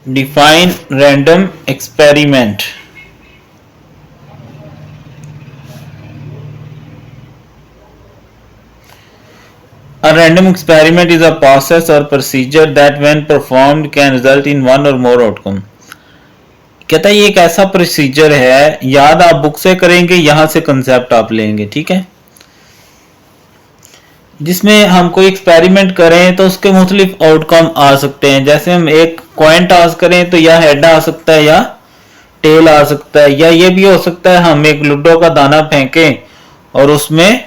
Define random experiment. A random experiment is a process or procedure that when performed can result in one or more outcome. कहता है ये एक ऐसा procedure है, याद आप बुक से करेंगे, यहां से कंसेप्ट आप लेंगे, ठीक है, जिसमें हम कोई एक्सपेरिमेंट करें तो उसके मुख्तलिफ आउटकम आ सकते हैं। जैसे हम एक कॉइन टॉस करें तो या हेड आ सकता है या टेल आ सकता है, या ये भी हो सकता है हम एक लूडो का दाना फेंकें और उसमें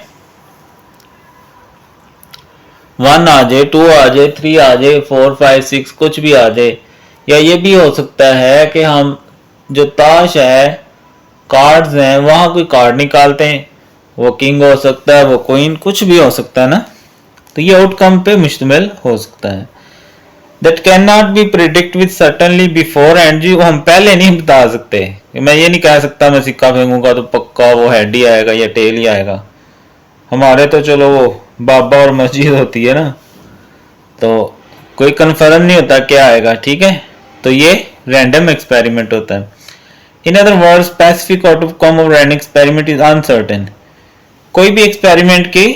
1 आ जाए, 2 आ जाए, 3 आ जाए, 4 5 6 कुछ भी आ जाए। या ये भी हो सकता है कि हम जो ताश है, कार्ड्स हैं, वहां कोई कार्ड निकालते हैं, वो किंग हो सकता है, वो क्वीन, कुछ भी हो सकता है ना। तो ये आउटकम पे मुश्तमिल हो सकता है। That can not be predict with certainly before end, जी हम पहले नहीं बता सकते। मैं ये नहीं कह सकता मैं सिक्का फेंकूंगा तो पक्का वो हेड ही आएगा या टेल ही आएगा। हमारे तो चलो वो बाबा और मस्जिद होती है ना, तो कोई कंफर्म नहीं होता क्या आएगा, ठीक है। तो ये रैंडम एक्सपेरिमेंट होता है। In other word specific outcome of random experiment is uncertain. कोई भी एक्सपेरिमेंट की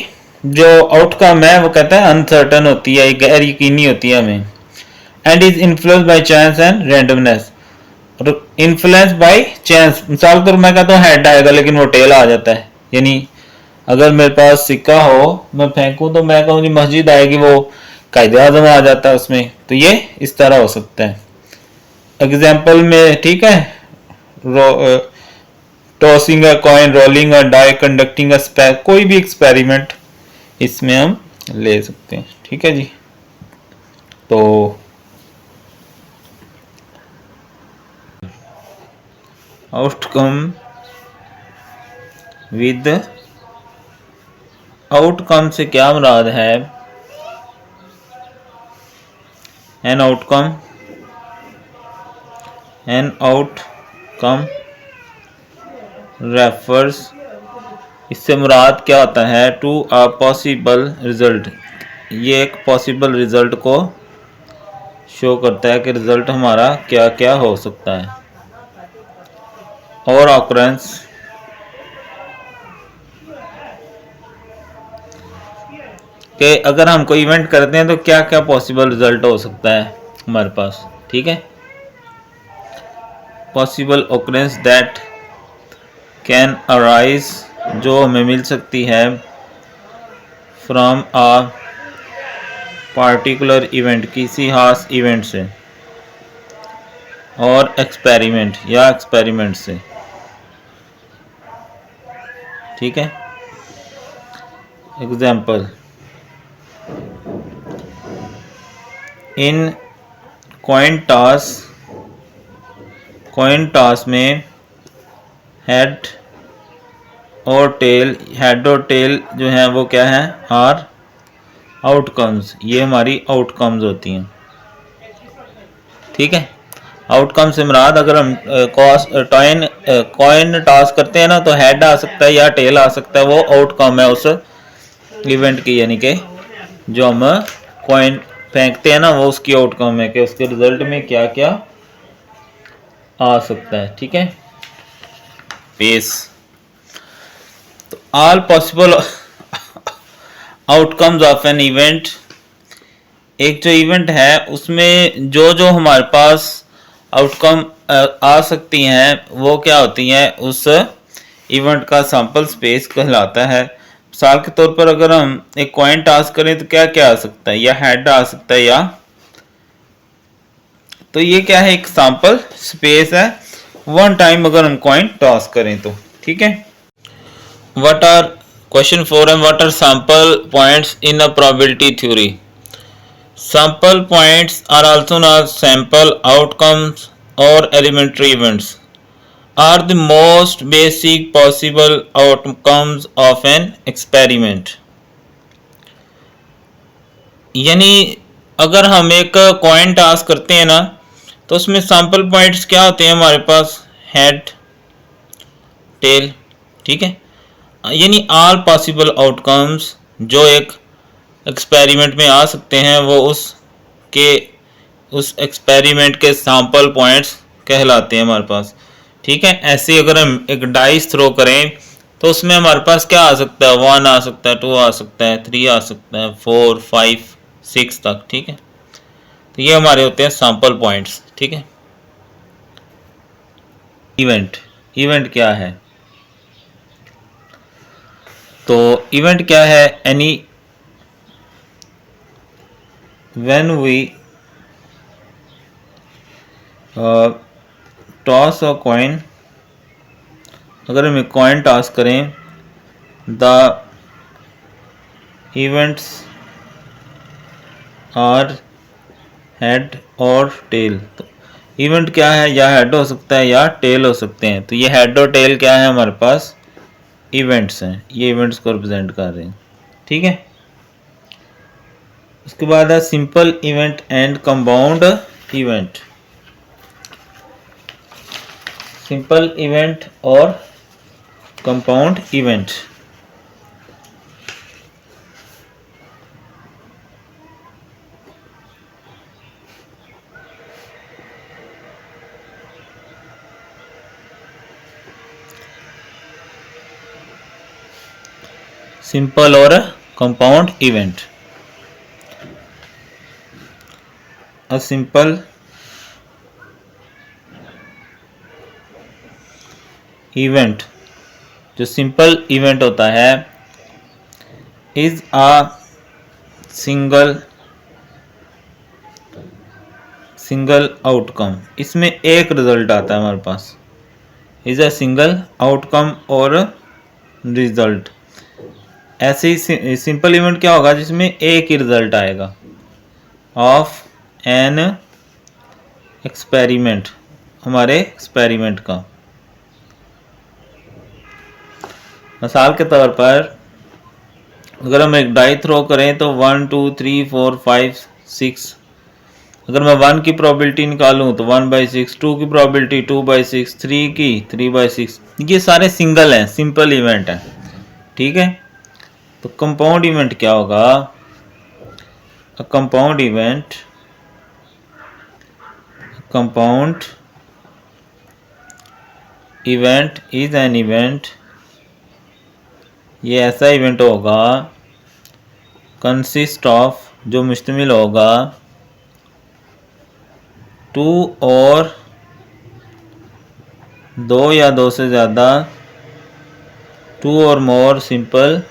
जो आउटकम है वो कहता है अनसर्टन होती है, गैर यकीनी होती है हमें। And is influence by chance and randomness. Influence by chance, मिसाल पर मैं कहता हूँ हेड आएगा लेकिन वो टेल आ जाता है। यानी अगर मेरे पास सिक्का हो, मैं फेंकूं तो मैं कहूँ मस्जिद आएगी, वो कायदे आजम आ जाता है उसमें। तो ये इस तरह हो सकता है एग्जाम्पल में, ठीक है। Tossing a coin, rolling a die, conducting a spare, कोई भी एक्सपेरिमेंट इसमें हम ले सकते हैं, ठीक है जी। तो आउटकम विद, आउटकम से क्या मुराद है? An outcome, an outcome refers, इससे मुराद क्या होता है? To a possible result. ये एक पॉसिबल रिजल्ट को शो करता है कि रिजल्ट हमारा क्या क्या हो सकता है। और ऑकरेंस, कि अगर हम कोई इवेंट करते हैं तो क्या क्या पॉसिबल रिजल्ट हो सकता है हमारे पास, ठीक है। Possible occurrence that can arise, जो हमें मिल सकती है फ्रॉम अ पार्टिकुलर इवेंट, किसी खास इवेंट से, और एक्सपेरिमेंट या एक्सपेरिमेंट से, ठीक है। Example, in coin toss, coin toss में हेड और टेल, हेड और टेल जो है वो क्या है? Are outcomes. ये हमारी आउटकम्स होती हैं, ठीक है। आउटकम से मुराद, अगर हम कॉइन टॉस करते हैं ना तो हेड आ सकता है या टेल आ सकता है, वो आउटकम है उस इवेंट की। यानी कि जो हम कॉइन फेंकते हैं ना वो उसकी आउटकम है कि उसके रिजल्ट में क्या क्या आ सकता है, ठीक है। पेस, तो all possible outcomes of an event, एक जो इवेंट है उसमें जो जो हमारे पास आउटकम आ सकती हैं वो क्या होती हैं? उस इवेंट का सैंपल स्पेस कहलाता है। मिसाल के तौर पर अगर हम एक कॉइन टॉस करें तो क्या क्या आ सकता है? या हेड आ सकता है या, तो ये क्या है? एक सैंपल स्पेस है वन टाइम अगर हम कॉइन टॉस करें तो, ठीक है। व्हाट आर, क्वेश्चन 4 है, what are sample points in a probability theory? Sample points are also known as sample outcomes or elementary events, are the most basic possible outcomes of an experiment. यानी अगर हम एक coin toss करते हैं ना तो उसमें सैंपल पॉइंट्स क्या होते हैं हमारे पास? हेड, टेल, ठीक है। यानी ऑल पॉसिबल आउटकम्स जो एक एक्सपेरिमेंट में आ सकते हैं वो उस के उस एक्सपेरिमेंट के सैंपल पॉइंट्स कहलाते हैं हमारे पास। ठीक है, ऐसे ही अगर हम एक डाइस थ्रो करें तो उसमें हमारे पास क्या आ सकता है, 1 आ सकता है, 2 आ सकता है, 3 आ सकता है, 4 5 6 तक। ठीक है, तो ये हमारे होते हैं सैंपल पॉइंट्स। ठीक है, इवेंट, इवेंट क्या है? तो इवेंट क्या है? Any when we toss a coin, अगर हम एक कॉइन टॉस करें, द इवेंट्स आर हेड और टेल। तो इवेंट क्या है? या हेड हो सकता है या टेल हो सकते हैं। तो ये हेड और टेल क्या है हमारे पास? इवेंट्स हैं, ये इवेंट्स को रिप्रेजेंट कर रहे हैं। ठीक है, उसके बाद है simple event and compound event. Simple event और कंपाउंड इवेंट। सिंपल और compound event. A simple event, जो सिंपल इवेंट होता है, इज अ सिंगल आउटकम। इसमें एक रिजल्ट आता है हमारे पास। इज अ सिंगल आउटकम और रिजल्ट। ऐसे ही सिंपल इवेंट क्या होगा? जिसमें एक ही रिजल्ट आएगा ऑफ एन एक्सपेरिमेंट, हमारे एक्सपेरिमेंट का। मिसाल के तौर पर अगर हम एक डाई थ्रो करें तो 1 2 3 4 5 6, अगर मैं 1 की प्रोबेबिलिटी निकालूं तो 1/6, 2 की प्रोबेबिलिटी 2/6, 3 की 3/6। ये सारे सिंगल हैं, सिंपल इवेंट हैं। ठीक है, तो कंपाउंड इवेंट क्या होगा? A compound event is an event, ये ऐसा इवेंट होगा कंसिस्ट ऑफ, जो मुश्तमिल होगा 2 और 2 या 2 से ज़्यादा, 2 और मोर सिंपल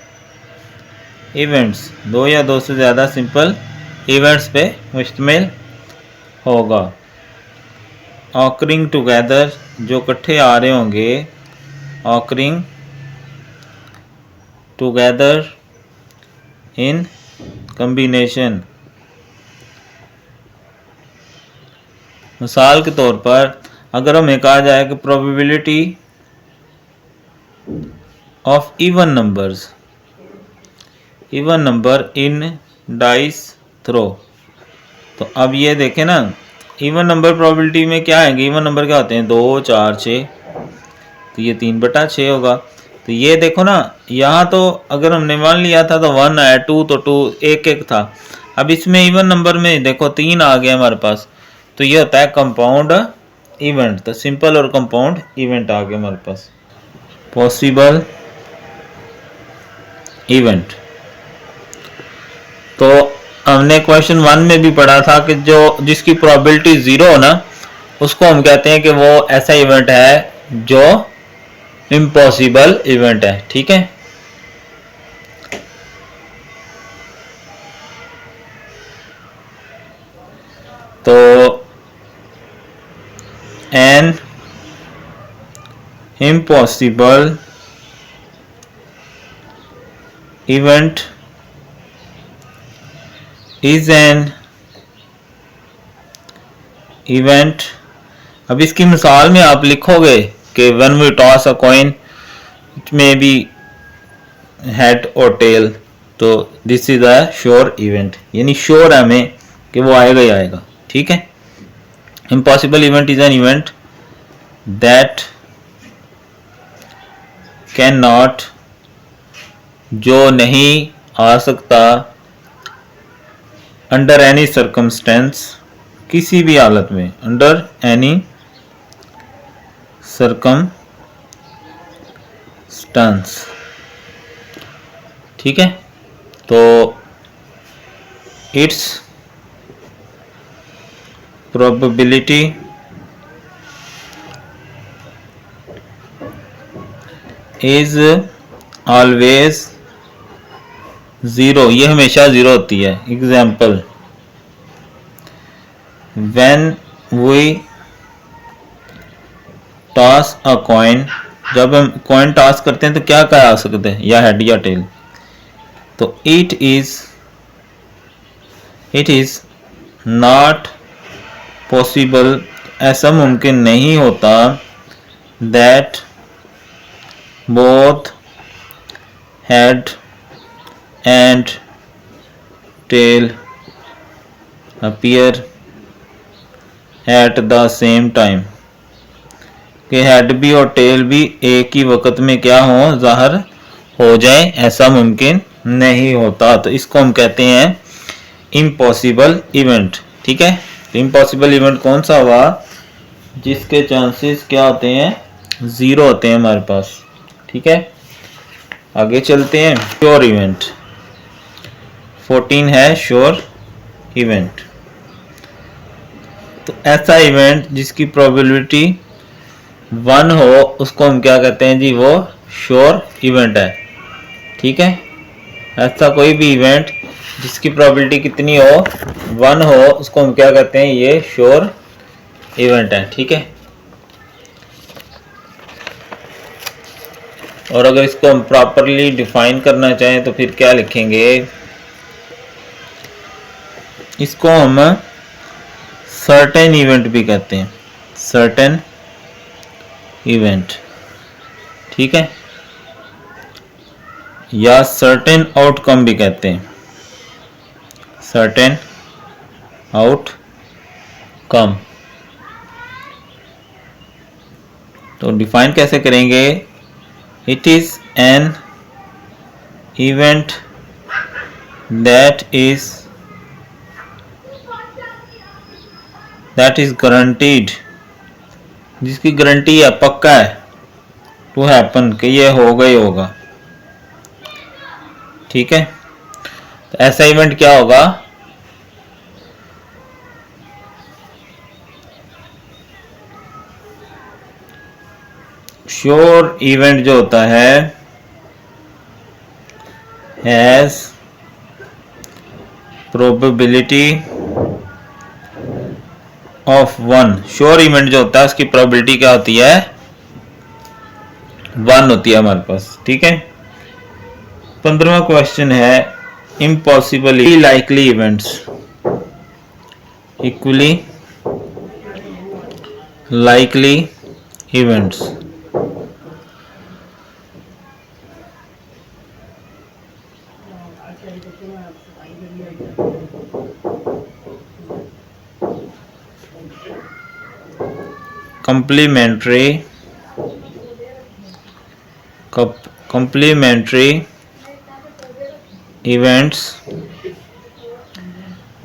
इवेंट्स, 2 या 2 से ज़्यादा सिंपल इवेंट्स पे मुश्तमिल होगा। ऑकरिंग टुगेदर, जो इकट्ठे आ रहे होंगे, ऑकरिंग टुगेदर इन कम्बिनेशन। मिसाल के तौर पर अगर हमें कहा जाए कि probability of even number in dice throw, तो अब ये देखें ना, इवन नंबर प्रोबेबिलिटी में क्या आएंगे? इवन नंबर क्या होते हैं? 2 4 6, तो ये 3/6 होगा। तो ये देखो ना, यहाँ तो अगर हमने 1 लिया था तो 1 आया, 2 तो 2 1 था। अब इसमें इवन नंबर में देखो 3 आ गया हमारे पास, तो ये होता है कंपाउंड इवेंट। तो सिंपल और कंपाउंड इवेंट आ गया हमारे पास। पॉसिबल इवेंट, तो हमने क्वेश्चन 1 में भी पढ़ा था कि जो जिसकी प्रोबेबिलिटी 0 हो ना, उसको हम कहते हैं कि वो ऐसा इवेंट है जो इम्पॉसिबल इवेंट है। ठीक है, तो an impossible event is an event. अब इसकी मिसाल में आप लिखोगे कि when we toss a coin it may be head और टेल, तो this is a sure event, यानी श्योर है हमें कि वो आएगा ही आएगा। ठीक है, impossible event is an event that can not, जो नहीं आ सकता, अंडर एनी सर्कमस्टेंस, किसी भी हालत में, अंडर एनी सर्कमस्टांस। ठीक है, तो its probability is always zero, ये हमेशा ज़ीरो होती है। Example, when we toss a coin, जब हम कॉइन टॉस करते हैं तो क्या कहा आ सकते हैं, या हेड या टेल। तो इट इज नॉट पॉसिबल, ऐसा मुमकिन नहीं होता, that both head and tail appear at the same time, कि हेड भी और टेल भी एक ही वक्त में क्या हो, ज़ाहिर हो जाए, ऐसा मुमकिन नहीं होता। तो इसको हम कहते हैं इम्पॉसिबल इवेंट। ठीक है, तो इम्पॉसिबल इवेंट कौन सा हुआ, जिसके चांसेस क्या होते हैं, ज़ीरो होते हैं हमारे पास। ठीक है, आगे चलते हैं। श्योर इवेंट 14 है, श्योर इवेंट। तो ऐसा इवेंट जिसकी प्रोबेबिलिटी 1 हो, उसको हम क्या कहते हैं जी, वो श्योर इवेंट है। ठीक है, ऐसा कोई भी इवेंट जिसकी प्रोबेबिलिटी कितनी हो, 1 हो, उसको हम क्या कहते हैं, ये श्योर इवेंट है। ठीक है, और अगर इसको हम प्रॉपरली डिफाइन करना चाहें तो फिर क्या लिखेंगे, इसको हम सर्टेन इवेंट भी कहते हैं, सर्टेन इवेंट। ठीक है, या सर्टेन आउटकम भी कहते हैं, सर्टेन आउटकम। तो डिफाइन कैसे करेंगे, it is an event that is guaranteed, जिसकी गारंटी है, पक्का है, टू हैपन, कि ये होगा ही होगा। ठीक है, तो ऐसा इवेंट क्या होगा, श्योर इवेंट जो होता है has probability of 1, sure event जो होता है उसकी प्रोबेबिलिटी क्या होती है, 1 होती है हमारे पास। ठीक है, 15वां क्वेश्चन है, impossible likely events, equally likely events. complementary events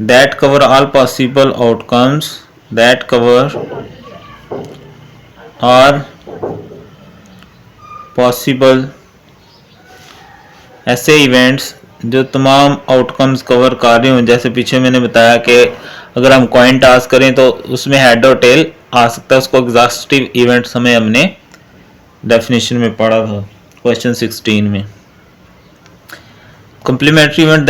that cover all possible outcomes, that cover all possible, ऐसे इवेंट्स जो तमाम आउटकम्स कवर कर रहे हों। जैसे पीछे मैंने बताया कि अगर हम कॉइन टास्क करें तो उसमें हेड और टेल आ सकता है, उसको एग्जॉस्टिव इवेंट्स हमें हमने डेफिनेशन में पढ़ा था क्वेश्चन 16 में। complementary event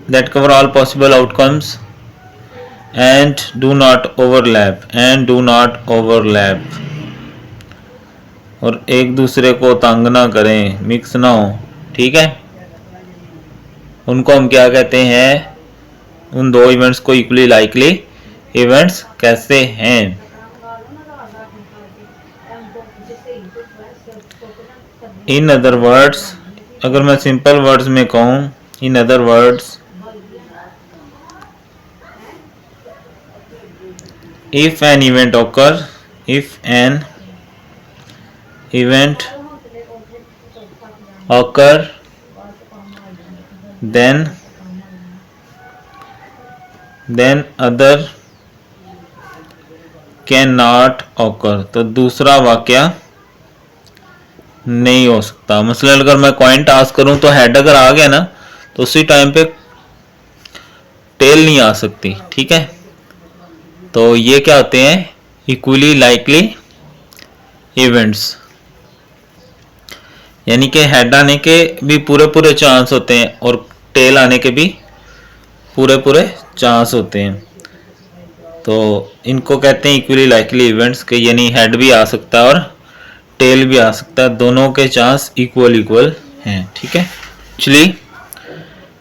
that cover all possible outcomes and do not overlap, और एक दूसरे को तंग ना करें, मिक्स ना हो। ठीक है, उनको हम क्या कहते हैं, उन दो इवेंट्स को इक्वली लाइकली इवेंट्स कहते हैं। इन अदर वर्ड्स, अगर मैं सिंपल वर्ड्स में कहूं, in other words, if an event occur then then other can not occur, तो दूसरा वाक्य नहीं हो सकता। मसलन अगर मैं कॉइन टास्क करूं तो हेड अगर आ गया ना तो उसी टाइम पे टेल नहीं आ सकती। ठीक है, तो ये क्या होते हैं, इक्वली लाइकली इवेंट्स, यानी कि हेड आने के भी पूरे पूरे चांस होते हैं और टेल आने के भी पूरे पूरे चांस होते हैं। तो इनको कहते हैं इक्वली लाइकली इवेंट्स के, यानी हेड भी आ सकता है और टेल भी आ सकता है, दोनों के चांस इक्वल इक्वल हैं। ठीक है, एक्चुअली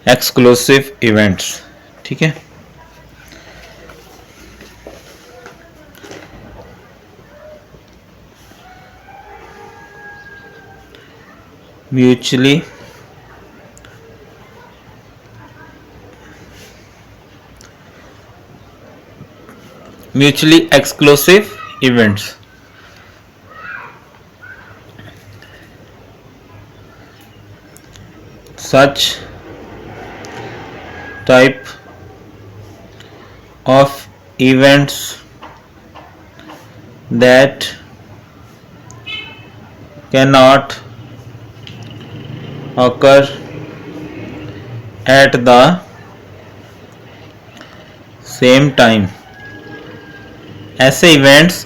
एक्सक्लूसिव इवेंट्स। ठीक है, mutually exclusive events, such type of events that cannot occur at the same time, ऐसे इवेंट्स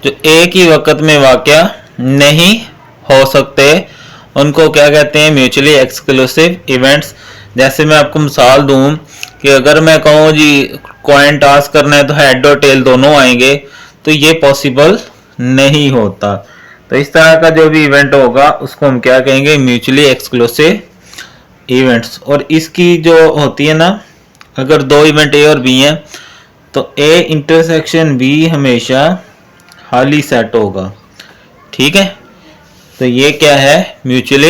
जो एक ही वक्त में वाक़या नहीं हो सकते उनको क्या कहते हैं, म्यूचुअली एक्सक्लूसिव इवेंट्स। जैसे मैं आपको मिसाल दूं कि अगर मैं कहूँ जी कॉइन टास्क करना है तो हेड और टेल दोनों आएंगे, तो ये पॉसिबल नहीं होता। तो इस तरह का जो भी इवेंट होगा उसको हम क्या कहेंगे, म्यूचुअली एक्सक्लूसिव इवेंट्स। और इसकी जो होती है ना, अगर दो इवेंट ए और बी हैं तो ए इंटरसेक्शन बी हमेशा हाली सेट होगा। ठीक है, तो ये क्या है, म्यूचुअली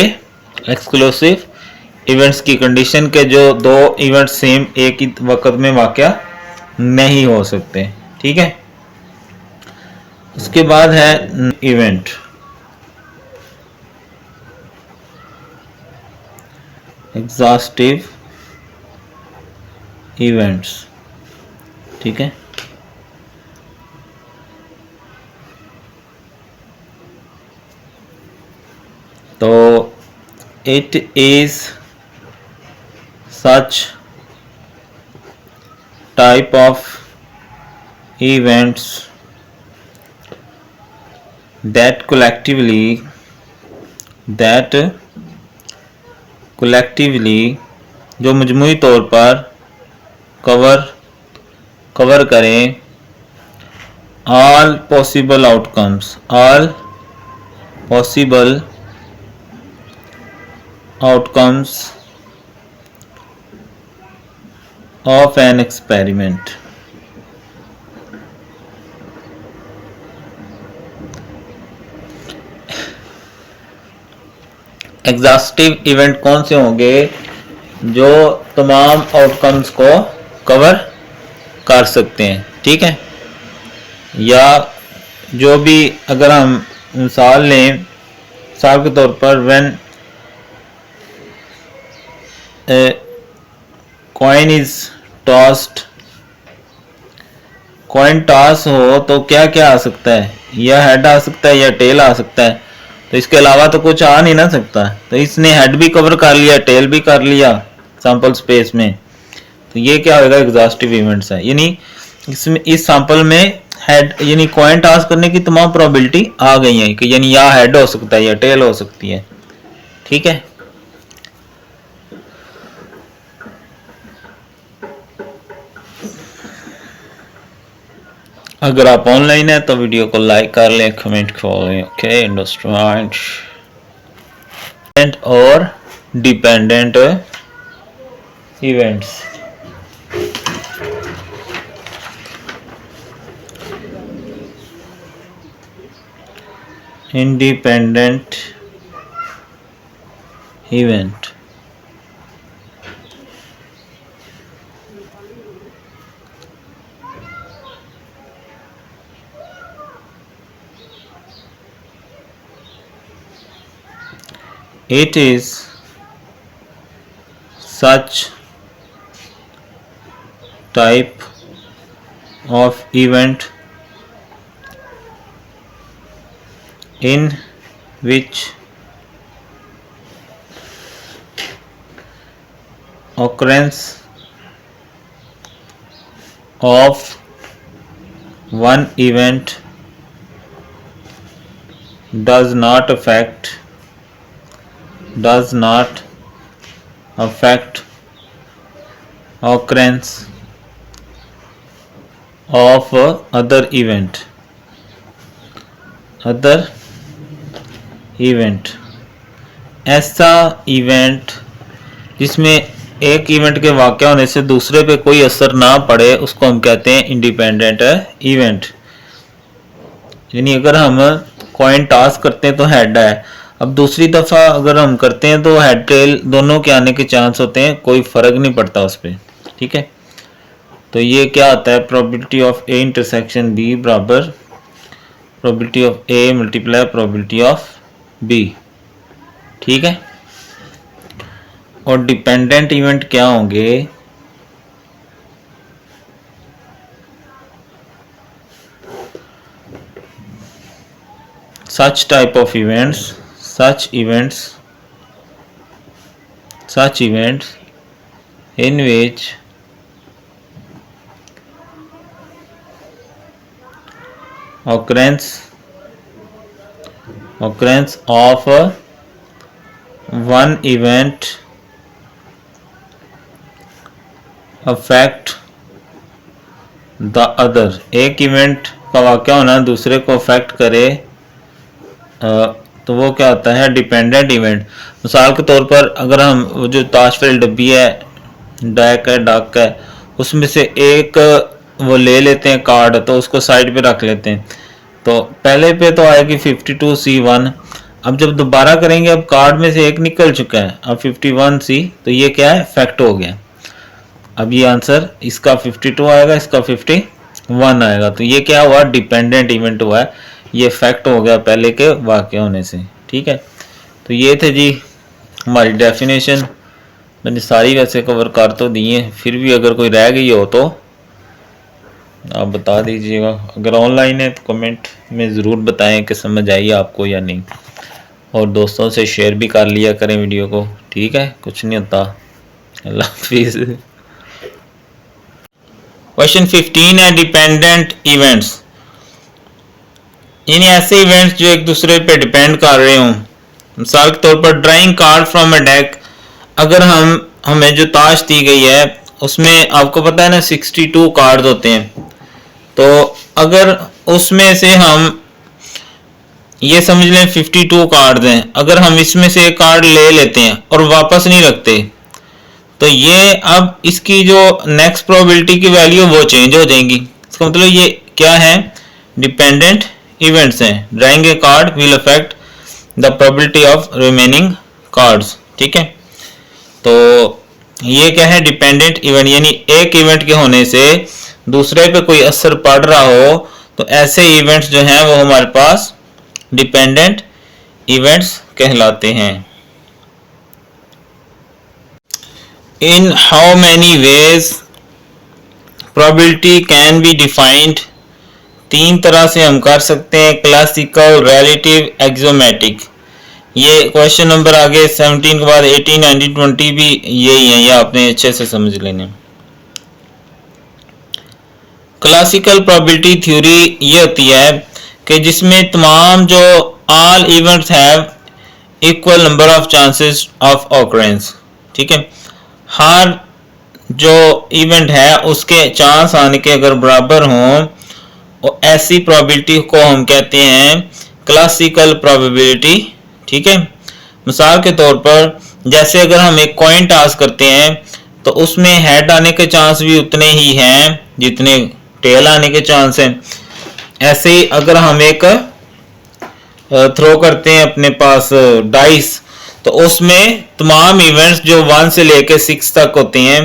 एक्सक्लूसिव इवेंट्स की कंडीशन के जो दो इवेंट सेम एक ही वक्त में वाक़या नहीं हो सकते। ठीक है, उसके बाद है इवेंट, एग्जॉस्टिव इवेंट्स। ठीक है, तो it is such type of events that collectively जो मजमूई तौर पर कवर करें all possible outcomes of an experiment। Exhaustive event कौन से होंगे, जो तमाम आउटकम्स को कवर कर सकते हैं। ठीक है, या जो भी अगर हम मिसाल लें, मिसाल के तौर पर when coin is tossed, coin toss हो तो क्या क्या आ सकता है, या हेड आ सकता है या टेल आ सकता है। तो इसके अलावा तो कुछ आ नहीं ना सकता, तो इसने हेड भी कवर कर लिया, टेल भी कर लिया सैंपल स्पेस में, तो ये क्या होगा, एग्जॉस्टिव इवेंट्स है। यानी इसमें इस सैंपल में हेड यानी कॉइन टास्क करने की तमाम प्रोबेबिलिटी आ गई है कि यानी या हेड हो सकता है या टेल हो सकती है। ठीक है, अगर आप ऑनलाइन है तो वीडियो को लाइक कर लें, कमेंट करें। ओके, इंडस्ट्रीमेंट और dependent events. independent event, it is such type of event in which occurrence of one event does not affect occurrence of other event ऐसा इवेंट जिसमें एक इवेंट के वाक़या होने से दूसरे पे कोई असर ना पड़े उसको हम कहते हैं इंडिपेंडेंट इवेंट। यानी अगर हम कॉइन टॉस करते हैं तो हेड है, अब दूसरी दफ़ा अगर हम करते हैं तो हेड टेल दोनों के आने के चांस होते हैं, कोई फ़र्क नहीं पड़ता उस पर। ठीक है, तो ये क्या आता है, probability of A intersection B बराबर probability of A multiply probability of B. ठीक है, और डिपेंडेंट इवेंट क्या होंगे, such type of events in which occurrence of one event affect the other, एक इवेंट का वाक़या होना दूसरे को अफेक्ट करे, तो वो क्या होता है, डिपेंडेंट इवेंट। मिसाल के तौर पर अगर हम जो ताश फेल डब्बी है, डैक है, डक है, उसमें से एक वो ले लेते हैं कार्ड, तो उसको साइड पे रख लेते हैं, तो पहले पे तो आएगी 52C1। अब जब दोबारा करेंगे, अब कार्ड में से एक निकल चुका है, अब 51C, तो ये क्या है, फैक्ट हो गया। अब ये आंसर इसका 52 आएगा, इसका 51 आएगा, तो ये क्या हुआ, डिपेंडेंट इवेंट हुआ है, ये फैक्ट हो गया पहले के वाक़या होने से। ठीक है, तो ये थे जी हमारी डेफिनेशन, मैंने सारी वैसे कवर कर तो दी है, फिर भी अगर कोई रह गई हो तो आप बता दीजिएगा। अगर ऑनलाइन है तो कमेंट में ज़रूर बताएं कि समझ आई आपको या नहीं, और दोस्तों से शेयर भी कर लिया करें वीडियो को। ठीक है, कुछ नहीं होता। अल्लाह हाफिज़। क्वेश्चन 15 है डिपेंडेंट इवेंट्स, यानी ऐसे इवेंट्स जो एक दूसरे पे डिपेंड कर रहे हों। मिसाल के तौर पर drawing card from a deck, अगर हमें जो ताश दी गई है उसमें आपको पता है ना 62 कार्ड होते हैं, तो अगर उसमें से हम ये समझ लें 52 कार्ड हैं, अगर हम इसमें से एक कार्ड ले लेते हैं और वापस नहीं रखते, तो ये अब इसकी जो नेक्स्ट प्रोबेबिलिटी की वैल्यू वो चेंज हो जाएंगी। इसका मतलब ये क्या है, डिपेंडेंट इवेंट्स हैं। Drawing A card will affect the probability of remaining cards. ठीक है, तो ये क्या है, डिपेंडेंट इवेंट, यानी एक इवेंट के होने से दूसरे पे कोई असर पड़ रहा हो, तो ऐसे इवेंट्स जो हैं वो हमारे पास डिपेंडेंट इवेंट्स कहलाते हैं। In how many ways probability can be defined, 3 तरह से हम कर सकते हैं, क्लासिकल, रिलेटिव, एक्सोमेटिक। ये क्वेश्चन नंबर आगे 17 के बाद 18, 19, 20 भी यही है, ये आपने अच्छे से समझ लेने। क्लासिकल प्रोबेबिलिटी थ्योरी ये होती है कि जिसमें तमाम जो all events have equal number of chances of occurrence. ठीक है, हर जो इवेंट है उसके चांस आने के अगर बराबर हों, और ऐसी प्रोबेबिलिटी को हम कहते हैं क्लासिकल प्रोबेबिलिटी। ठीक है, मिसाल के तौर पर जैसे अगर हम एक कॉइन टॉस करते हैं तो उसमें हेड आने के चांस भी उतने ही हैं जितने टेल आने के चांस हैं। ऐसे ही अगर हम एक थ्रो करते हैं अपने पास डाइस, तो उसमें तमाम इवेंट्स जो 1 से लेकर 6 तक होते हैं,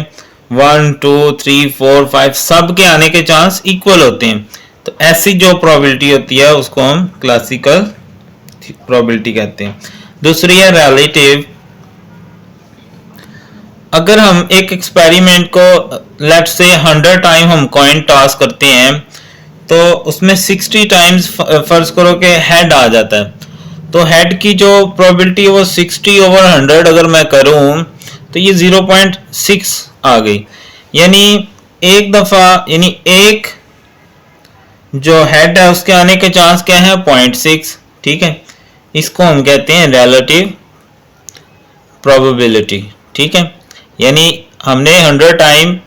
1, 2, 3, 4, 5 सब के आने के चांस इक्वल होते हैं, तो ऐसी जो प्रोबेबिलिटी होती है उसको हम क्लासिकल प्रोबेबिलिटी कहते हैं। दूसरी है रिलेटिव अगर हम एक एक्सपेरिमेंट को लेट से 100 टाइम हम कॉइन टॉस करते हैं तो उसमें 60 टाइम्स फर्ज करो कि हेड आ जाता है, तो हेड की जो प्रोबेबिलिटी है वो 60/100 अगर मैं करूं तो ये 0.6 आ गई। यानी एक दफा, यानी एक जो हेड है उसके आने के चांस क्या है, 0.6। ठीक है, इसको हम कहते हैं रिलेटिव प्रोबेबिलिटी। ठीक है, यानी हमने 100 टाइम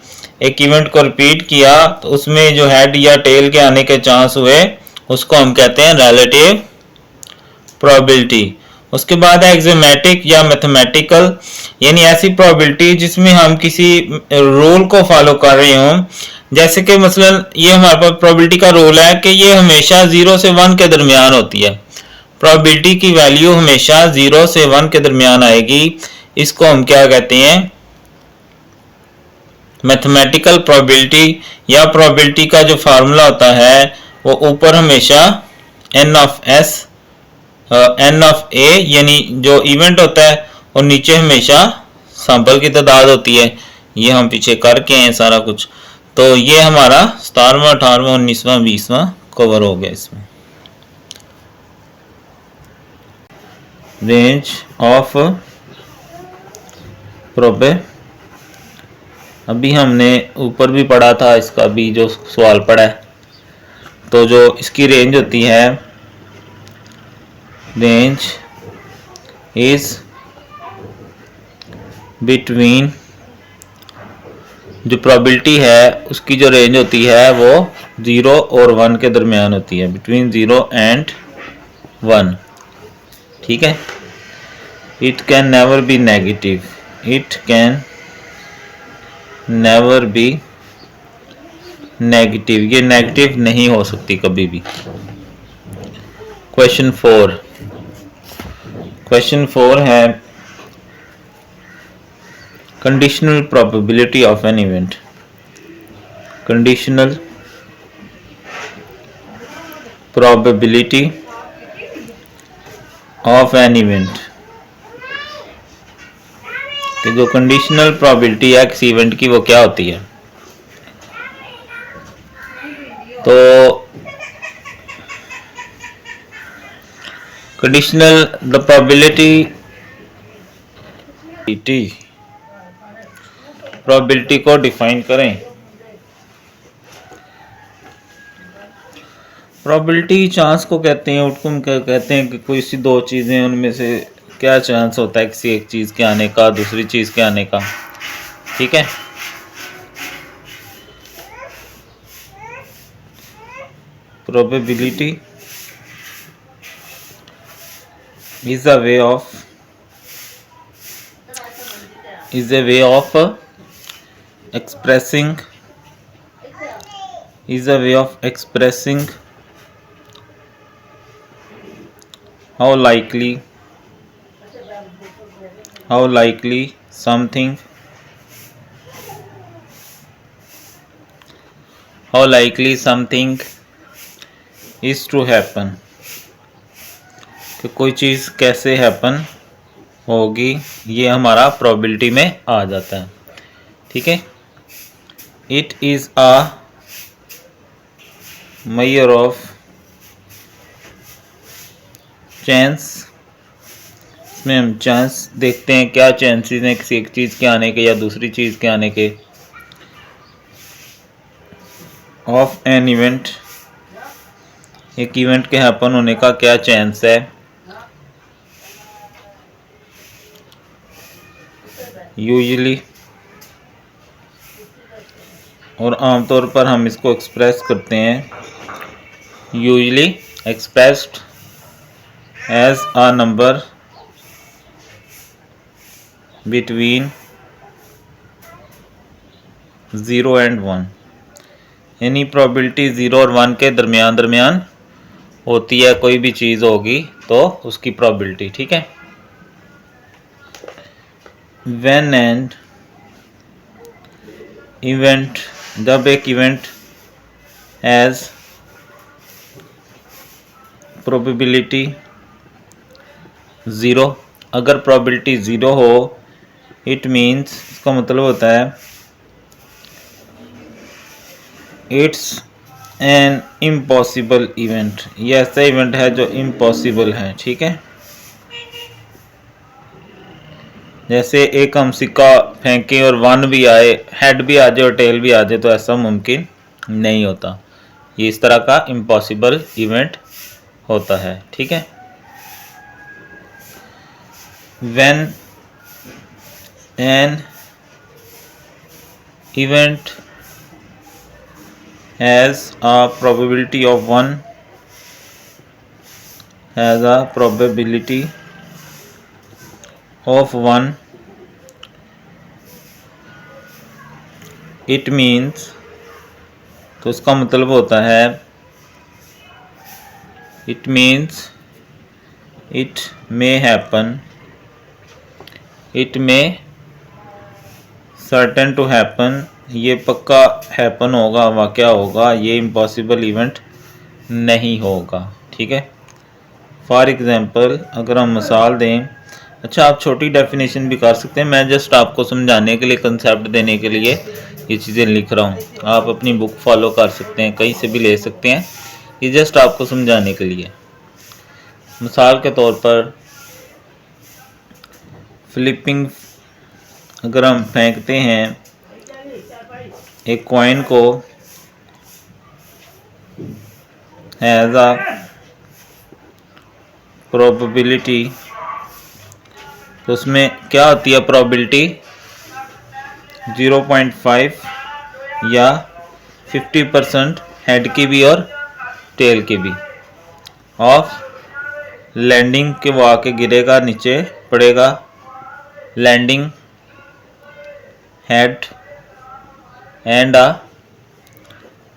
एक इवेंट को रिपीट किया तो उसमें जो हेड या टेल के आने के चांस हुए उसको हम कहते हैं रिलेटिव प्रोबेबिलिटी। उसके बाद है एक्सियोमेटिक या मैथमेटिकल, यानी ऐसी प्रोबेबिलिटी जिसमें हम किसी रूल को फॉलो कर रहे हों। जैसे कि मसलन ये हमारे पास प्रोबेबिलिटी का रूल है कि ये हमेशा 0 से 1 के दरमियान होती है, प्रोबेबिलिटी की वैल्यू हमेशा 0 से 1 के दरमियान आएगी। इसको हम क्या कहते हैं, मैथमेटिकल प्रोबेबिलिटी। या प्रोबेबिलिटी का जो फार्मूला होता है वो ऊपर हमेशा n of s n of a यानी जो इवेंट होता है, और नीचे हमेशा सैंपल की तादाद होती है। ये हम पीछे करके हैं सारा कुछ, तो ये हमारा 17वां 18वां 19वां 20वां कवर हो गया। इसमें रेंज ऑफ प्रोबे, अभी हमने ऊपर भी पढ़ा था, इसका भी जो सवाल पढ़ा है, तो जो इसकी रेंज होती है, रेंज इज बिटवीन, जो प्रोबेबिलिटी है उसकी जो रेंज होती है वो 0 और 1 के दरमियान होती है, बिटवीन 0 एंड 1। ठीक है, it can never be negative, it can never be negative, ये नेगेटिव नहीं हो सकती कभी भी। क्वेश्चन 4 है conditional probability of an event. Conditional probability of an event, कि जो कंडीशनल प्रोबेबिलिटी है किसी इवेंट की वो क्या होती है। तो कंडीशनल द प्रोबेबिलिटी को डिफाइन करें। प्रोबेबिलिटी चांस को कहते हैं, आउटकम कहते हैं कि कोई सी दो चीज़ें, उनमें से क्या चांस होता है किसी एक चीज़ के आने का, दूसरी चीज़ के आने का। ठीक है, probability is a way of expressing how likely something is to happen, कि कोई चीज़ कैसे हैपन होगी, ये हमारा प्रोबेबिलिटी में आ जाता है। ठीक है, it is a measure of chance, इसमें हम चांस देखते हैं क्या चांसेस हैं किसी एक चीज़ के आने के या दूसरी चीज़ के आने के। ऑफ एन इवेंट, एक इवेंट के हैपन होने का क्या चांस है। यूजुअली, और आमतौर पर हम इसको एक्सप्रेस करते हैं, usually expressed as a number between 0 and 1, यानी प्रोबेबिलिटी 0 और 1 के दरमियान होती है, कोई भी चीज़ होगी तो उसकी प्रोबेबिलिटी। ठीक है, व्हेन एंड इवेंट, जब एक इवेंट एज प्रोबेबिलिटी 0, अगर प्रोबेबिलिटी 0 हो इट मीन्स, इसका मतलब होता है इट्स एन इम्पॉसिबल इवेंट, ये ऐसा इवेंट है जो इम्पॉसिबल है। ठीक है, जैसे एक हम सिक्का फेंकें और 1 भी आए, हेड भी आ जाए और टेल भी आ जाए, तो ऐसा मुमकिन नहीं होता। ये इस तरह का इम्पॉसिबल इवेंट होता है। ठीक है, when an event has a probability of 1, has a probability of 1, it means, तो इसका मतलब होता है it means it may happen, it may certain to happen, ये पक्का हैपन होगा, वाक़या होगा, ये इम्पॉसिबल इवेंट नहीं होगा। ठीक है, फॉर एग्ज़ाम्पल अगर हम मिसाल दें, अच्छा आप छोटी डेफिनेशन भी कर सकते हैं, मैं जस्ट आपको समझाने के लिए, कंसेप्ट देने के लिए ये चीज़ें लिख रहा हूँ। आप अपनी बुक फॉलो कर सकते हैं, कहीं से भी ले सकते हैं, ये जस्ट आपको समझाने के लिए। मिसाल के तौर पर फ्लिपिंग, अगर हम फेंकते हैं एक कॉइन को, हैज़ अ प्रोबेबिलिटी, तो उसमें क्या होती है प्रोबेबिलिटी 0.5 या 50% हेड की भी और टेल की भी, ऑफ लैंडिंग के, वो आके गिरेगा, नीचे पड़ेगा, लैंडिंग हेड एंड आ,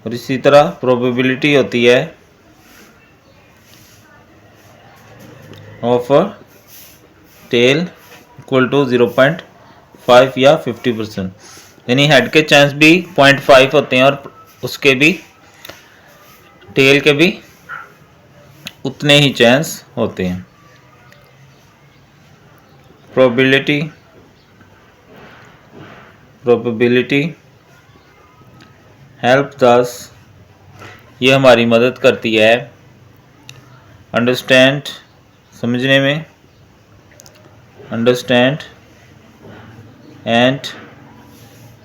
और इसी तरह प्रोबेबिलिटी होती है ऑफ टेल इक्वल टू 0.5 या 50%, यानी हेड के चांस भी 0.5 होते हैं और उसके भी, टेल के भी उतने ही चांस होते हैं। प्रोबेबिलिटी हेल्प्स अस, ये हमारी मदद करती है अंडरस्टैंड, समझने में, understand and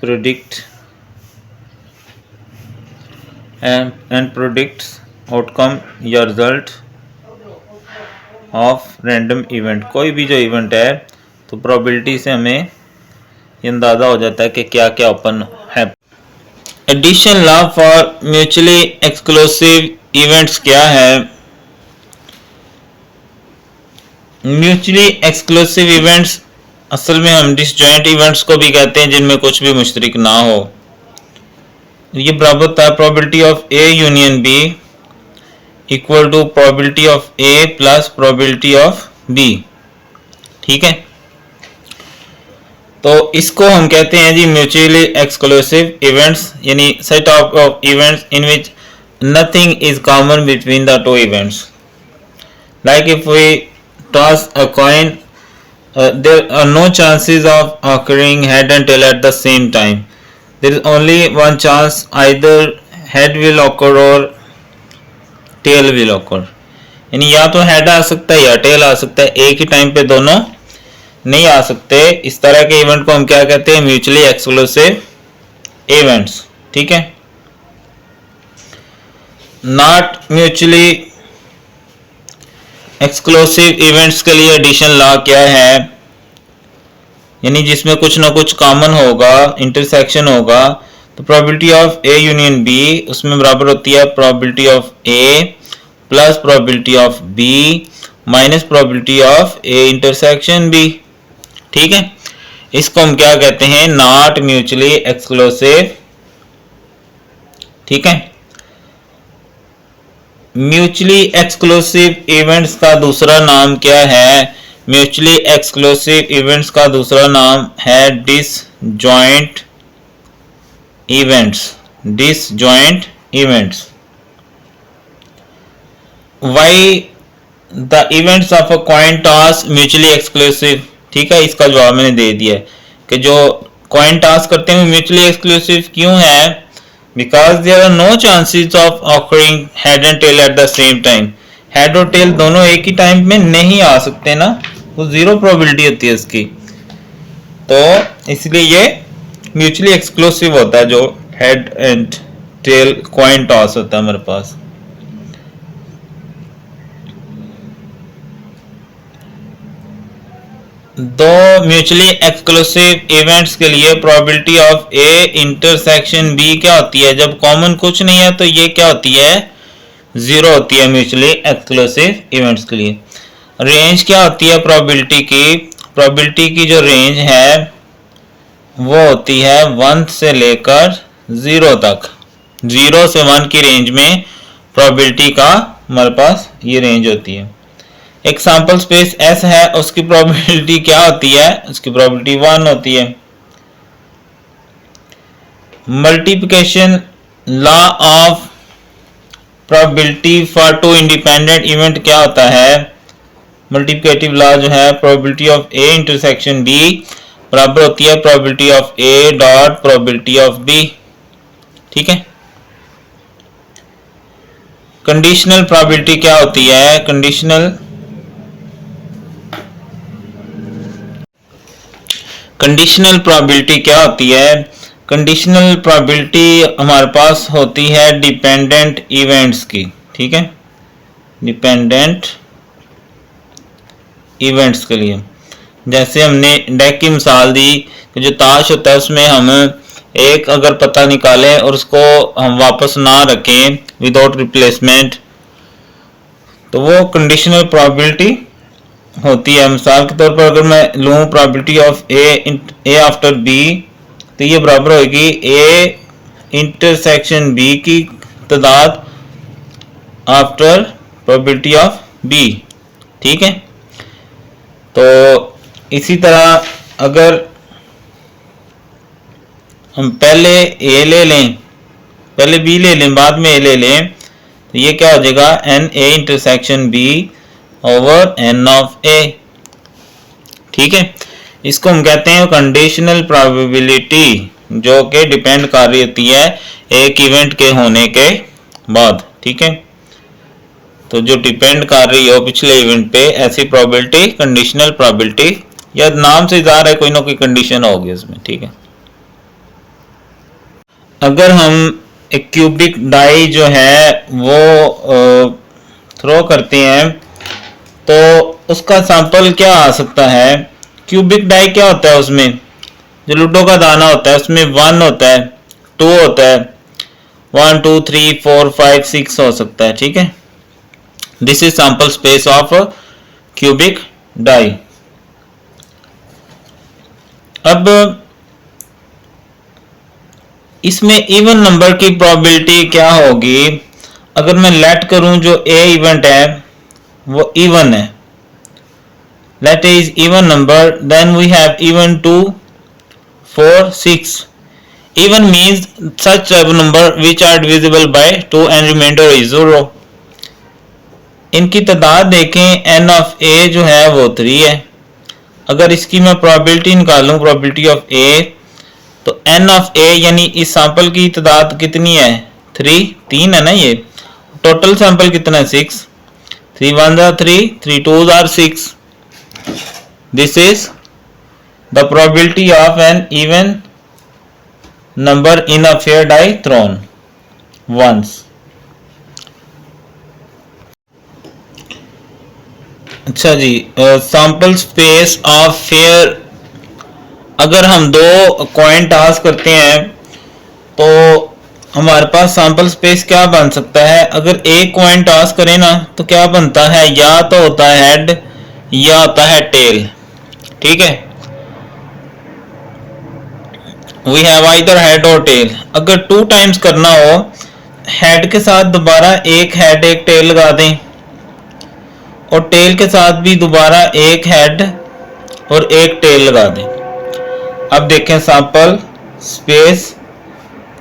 predict and predicts outcome या रिजल्ट ऑफ रैंडम इवेंट। कोई भी जो इवेंट है तो प्रोबेबिलिटी से हमें ये अंदाज़ा हो जाता है कि क्या क्या ओपन है। Addition law for mutually exclusive events क्या है? म्यूचुअली एक्सक्लूसिव इवेंट्स असल में हम डिसजॉइंट इवेंट्स को भी कहते हैं जिनमें कुछ भी मुश्तरक ना हो। ये बराबर होता है probability of A union B equal to probability of A plus probability of B. ठीक है, तो इसको हम कहते हैं जी म्यूचुअली एक्सक्लूसिव इवेंट्स, यानी set of events in which nothing is common between the two events. Like if we toss a coin, there are no chances of occurring head and tail at the same time. There is only one chance, either head will occur or tail will occur. यानी या तो head आ सकता है या tell आ सकता है, एक ही time पे दोनों नहीं आ सकते। इस तरह के इवेंट को हम क्या कहते हैं? Mutually exclusive events. ठीक है, नॉट म्यूचुअली एक्सक्लूसिव इवेंट्स के लिए एडिशन लॉ क्या है? यानी जिसमें कुछ ना कुछ कॉमन होगा, इंटरसेक्शन होगा, तो probability of A union B उसमें बराबर होती है probability of A plus probability of B minus probability of A intersection B. ठीक है, इसको हम क्या कहते हैं? Not mutually exclusive. ठीक है, म्यूचुअली एक्सक्लूसिव इवेंट्स का दूसरा नाम क्या है? म्यूचुअली एक्सक्लूसिव इवेंट्स का दूसरा नाम है disjoint events. Disjoint events. Why the events of a coin toss mutually exclusive? ठीक है, इसका जवाब मैंने दे दिया है। कि जो कॉइन टास्क करते हैं म्यूचुअली एक्सक्लूसिव क्यों है? Because there are no chances of occurring head and tail at the same time. Head और टेल दोनों एक ही टाइम में नहीं आ सकते ना, वो जीरो प्रोबेबिलिटी होती है इसकी, तो इसलिए ये म्यूचुअली एक्सक्लूसिव होता है जो head and tail coin toss होता है हमारे पास। दो म्यूचुअली एक्सक्लूसिव इवेंट्स के लिए probability of A intersection B क्या होती है? जब कॉमन कुछ नहीं है तो ये क्या होती है? जीरो होती है म्यूचुअली एक्सक्लूसिव इवेंट्स के लिए। रेंज क्या होती है प्रोबेबिलिटी की? प्रोबेबिलिटी की जो रेंज है वो होती है 1 से लेकर 0 तक। 0 से 1 की रेंज में प्रोबेबिलिटी का हमारे पास ये रेंज होती है। एक सैंपल स्पेस S है, उसकी प्रोबेबिलिटी क्या होती है? उसकी प्रोबेबिलिटी 1 होती है। Multiplication law of probability for two independent event क्या होता है? मल्टीप्लिकेटिव लॉ जो है probability of A intersection B बराबर होती है probability of A dot probability of B। ठीक है। कंडीशनल प्रोबेबिलिटी क्या होती है? कंडीशनल प्रोबेबिलिटी क्या होती है? कंडीशनल प्रोबेबिलिटी हमारे पास होती है डिपेंडेंट इवेंट्स की। ठीक है, डिपेंडेंट इवेंट्स के लिए जैसे हमने डेक की मिसाल दी कि जो ताश होता है उसमें हम एक अगर पत्ता निकालें और उसको हम वापस ना रखें विदाउट रिप्लेसमेंट, तो वो कंडीशनल प्रोबेबिलिटी होती है। मिसाल के तौर पर अगर मैं लूँ probability of A after B, तो ये बराबर होगी ए इंटरसेक्शन बी की तादाद आफ्टर प्रोबेबिलिटी ऑफ बी। ठीक है, तो इसी तरह अगर हम पहले ए ले लें, पहले बी ले लें, बाद में ए ले लें, तो ये क्या हो जाएगा? N A intersection B over n of A. ठीक है, इसको हम कहते हैं कंडीशनल प्रोबेबिलिटी, जो कि डिपेंड कर रही होती है एक इवेंट के होने के बाद। ठीक है, तो जो डिपेंड कर रही हो पिछले इवेंट पे, ऐसी प्रोबेबिलिटी कंडीशनल प्रोबेबिलिटी, या नाम से ज़ाहिर है कोई ना कोई कंडीशन होगी उसमें। ठीक है, अगर हम एक क्यूबिक डाई जो है वो थ्रो करते हैं तो उसका सैंपल क्या आ सकता है? क्यूबिक डाई क्या होता है? उसमें जो लूडो का दाना होता है उसमें 1 होता है, 2 होता है, 1 2 3 4 5 6 हो सकता है। ठीक है, this is sample space of cubic die. अब इसमें इवन नंबर की प्रोबेबिलिटी क्या होगी? अगर मैं लेट करूं जो ए इवेंट है वो इवन है, let A is even number, then we have even 2 4 6। Even means such number which are divisible by 2 and remainder is 0। इनकी तादाद देखें, एन ऑफ ए जो है वो 3 है। अगर इसकी मैं प्रोबेबिलिटी निकालूं, प्रोबेबिलिटी ऑफ ए, तो एन ऑफ ए यानी इस सैंपल की तादाद कितनी है? 3 है ना। ये टोटल सैंपल कितना है? 6। 3 1 are 3, 3 2 are 6। This is the probability of an even number in a fair die thrown once. अच्छा जी, सैंपल स्पेस ऑफ फेयर, अगर हम 2 कॉइन टॉस करते हैं तो हमारे पास सैंपल स्पेस क्या बन सकता है? अगर एक कॉइन टॉस करें ना तो क्या बनता है? या तो होता है हेड या होता है टेल। ठीक है, वी हैव आइदर हेड और टेल। अगर 2 टाइम्स करना हो, हेड के साथ दोबारा एक हेड एक टेल लगा दें और टेल के साथ भी दोबारा एक हेड और एक टेल लगा दें। अब देखें सैंपल स्पेस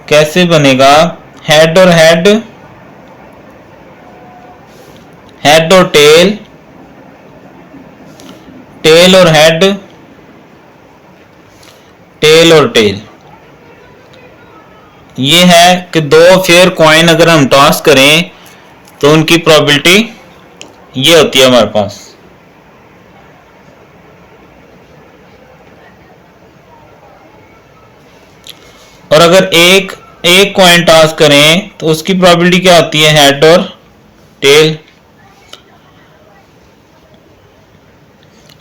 कैसे बनेगा? हेड और हेड, हेड और टेल, टेल और हेड, टेल और टेल। ये है कि दो फेयर कॉइन अगर हम टॉस करें तो उनकी प्रोबेबिलिटी ये होती है हमारे पास। और अगर एक कॉइन टॉस करें तो उसकी प्रोबेबिलिटी क्या होती है, हेड और टेल।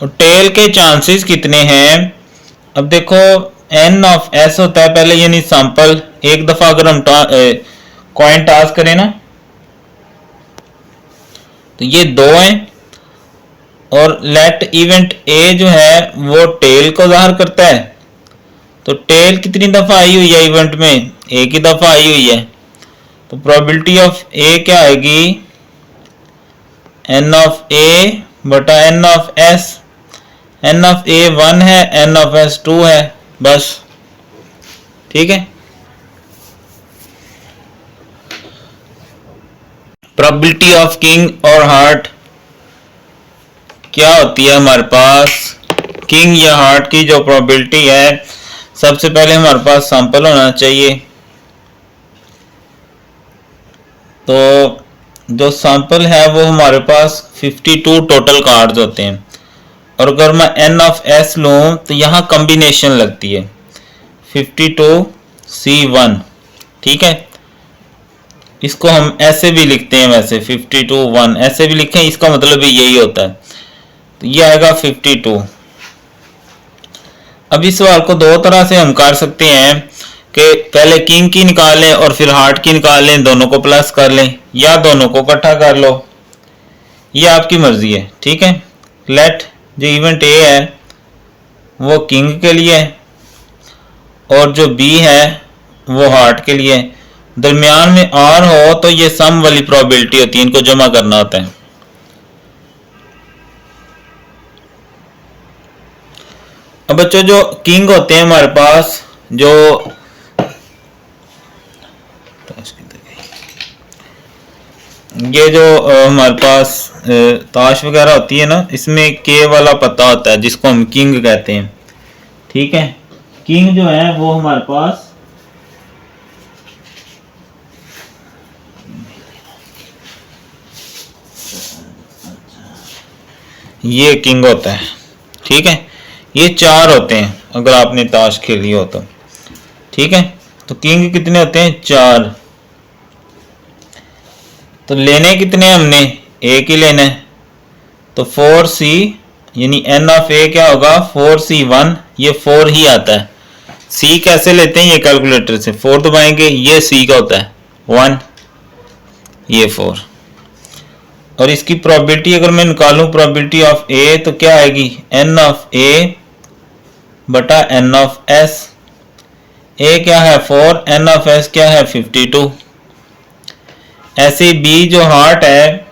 और टेल के चांसेस कितने हैं, अब देखो एन ऑफ एस होता है पहले, यानी सैंपल। एक दफा अगर हम कॉइन टॉस करें ना तो ये 2 हैं, और लेट इवेंट ए जो है वो टेल को ज़ाहिर करता है। तो टेल कितनी दफा आई हुई है इवेंट में, एक ही दफा आई हुई है। तो प्रोबेबिलिटी ऑफ ए क्या आएगी, एन ऑफ ए बटा n of S. N of A 1 है, एन ऑफ एस 2 है, बस। ठीक है। प्रोबेबिलिटी ऑफ किंग और हार्ट क्या होती है हमारे पास, किंग या हार्ट की जो प्रोबेबिलिटी है, सबसे पहले हमारे पास सैंपल होना चाहिए। तो जो सैंपल है वो हमारे पास 52 टोटल कार्ड्स होते हैं। और अगर मैं एन ऑफ एस लूं तो यहाँ कॉम्बिनेशन लगती है 52C1। ठीक है, इसको हम ऐसे भी लिखते हैं, वैसे 52 1 ऐसे भी लिखें, इसका मतलब भी यही होता है। तो ये आएगा 52। अब इस सवाल को दो तरह से हम कर सकते हैं कि पहले किंग की निकाल लें और फिर हार्ट की निकाल लें, दोनों को प्लस कर लें, या दोनों को इकट्ठा कर लो, ये आपकी मर्जी है। ठीक है। लेट जो इवेंट ए है वो किंग के लिए है और जो बी है वो हार्ट के लिए है। दरमियान में आर हो तो ये सम वाली प्रोबेबिलिटी होती है, इनको जमा करना होता है। अब बच्चों जो किंग होते हैं हमारे पास, जो ये जो हमारे पास ताश वगैरह होती है ना, इसमें के वाला पता होता है जिसको हम किंग कहते हैं। ठीक है। किंग जो है वो हमारे पास ये किंग होता है। ठीक है। ये 4 होते हैं अगर आपने ताश खेली हो तो। ठीक है। तो किंग कितने होते हैं, 4। तो लेने कितने हमने, एक ही लेना है। तो 4C यानी एन ऑफ ए क्या होगा, 4C1। ये 4 ही आता है। C कैसे लेते हैं, ये कैलकुलेटर से 4 दबाएंगे, ये C का होता है 1, ये 4। और इसकी प्रोबेबिलिटी अगर मैं निकालूं, प्रोबेबिलिटी ऑफ ए, तो क्या आएगी, एन ऑफ ए बटा एन ऑफ एस। ए क्या है 4, एन ऑफ एस क्या है 52। ऐसे बी जो हार्ट है,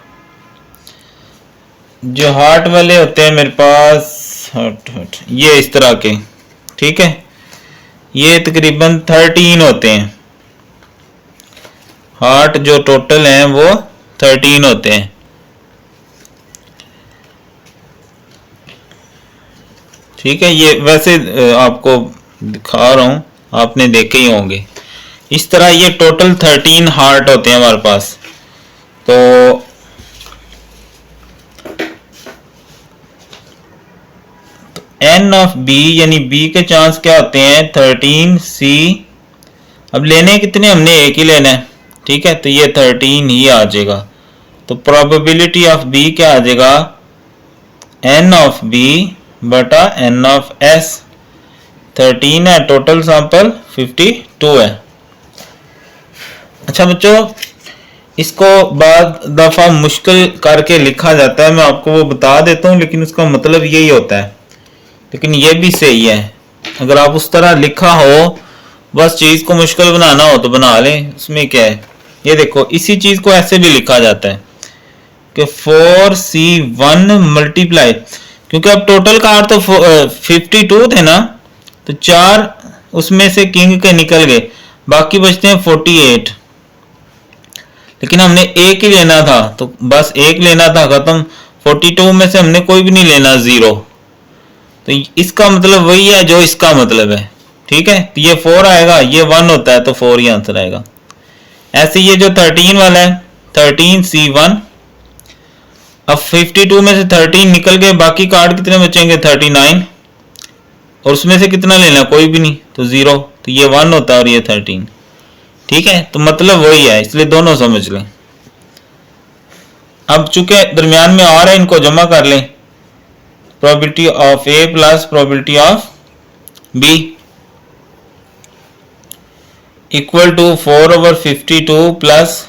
जो हार्ट वाले होते हैं मेरे पास, ये इस तरह के। ठीक है। ये तकरीबन 13 होते हैं हार्ट, जो टोटल हैं वो 13 होते हैं। ठीक है। ये वैसे आपको दिखा रहा हूं, आपने देखे ही होंगे। इस तरह ये टोटल 13 हार्ट होते हैं हमारे पास। तो एन ऑफ बी यानी बी के चांस क्या होते हैं, 13C। अब लेने कितने, हमने एक ही लेना है। ठीक है। तो ये 13 ही आ जाएगा। तो प्रोबेबिलिटी ऑफ बी क्या आ जाएगा, एन ऑफ बी बटा एन ऑफ एस। 13 है, टोटल सैंपल 52 है। अच्छा बच्चों, इसको बाद दफा मुश्किल करके लिखा जाता है, मैं आपको वो बता देता हूँ, लेकिन उसका मतलब यही होता है। लेकिन ये भी सही है, अगर आप उस तरह लिखा हो, बस चीज को मुश्किल बनाना हो तो बना लें, उसमें क्या है। ये देखो, इसी चीज को ऐसे भी लिखा जाता है कि 4C1 मल्टीप्लाई, क्योंकि अब टोटल कार तो 52 थे ना, तो 4 उसमें से किंग के निकल गए, बाकी बचते हैं 48। लेकिन हमने एक ही लेना था, तो बस एक लेना था, खत्म। 42 में से हमने कोई भी नहीं लेना, 0। तो इसका मतलब वही है जो इसका मतलब है। ठीक है, तो ये 4 आएगा, ये 1 होता है तो 4 ही आंसर आएगा। ऐसे ये जो 13 वाला है 13C1, अब 52 में से 13 निकल गए, बाकी कार्ड कितने बचेंगे 39, और उसमें से कितना लेना, कोई भी नहीं, तो 0, तो ये 1 होता है और ये 13। ठीक है, तो मतलब वही है, इसलिए दोनों समझ लें। अब चूंकि दरमियान में और है, इनको जमा कर लें, probability of A plus probability of B equal to 4/52 plus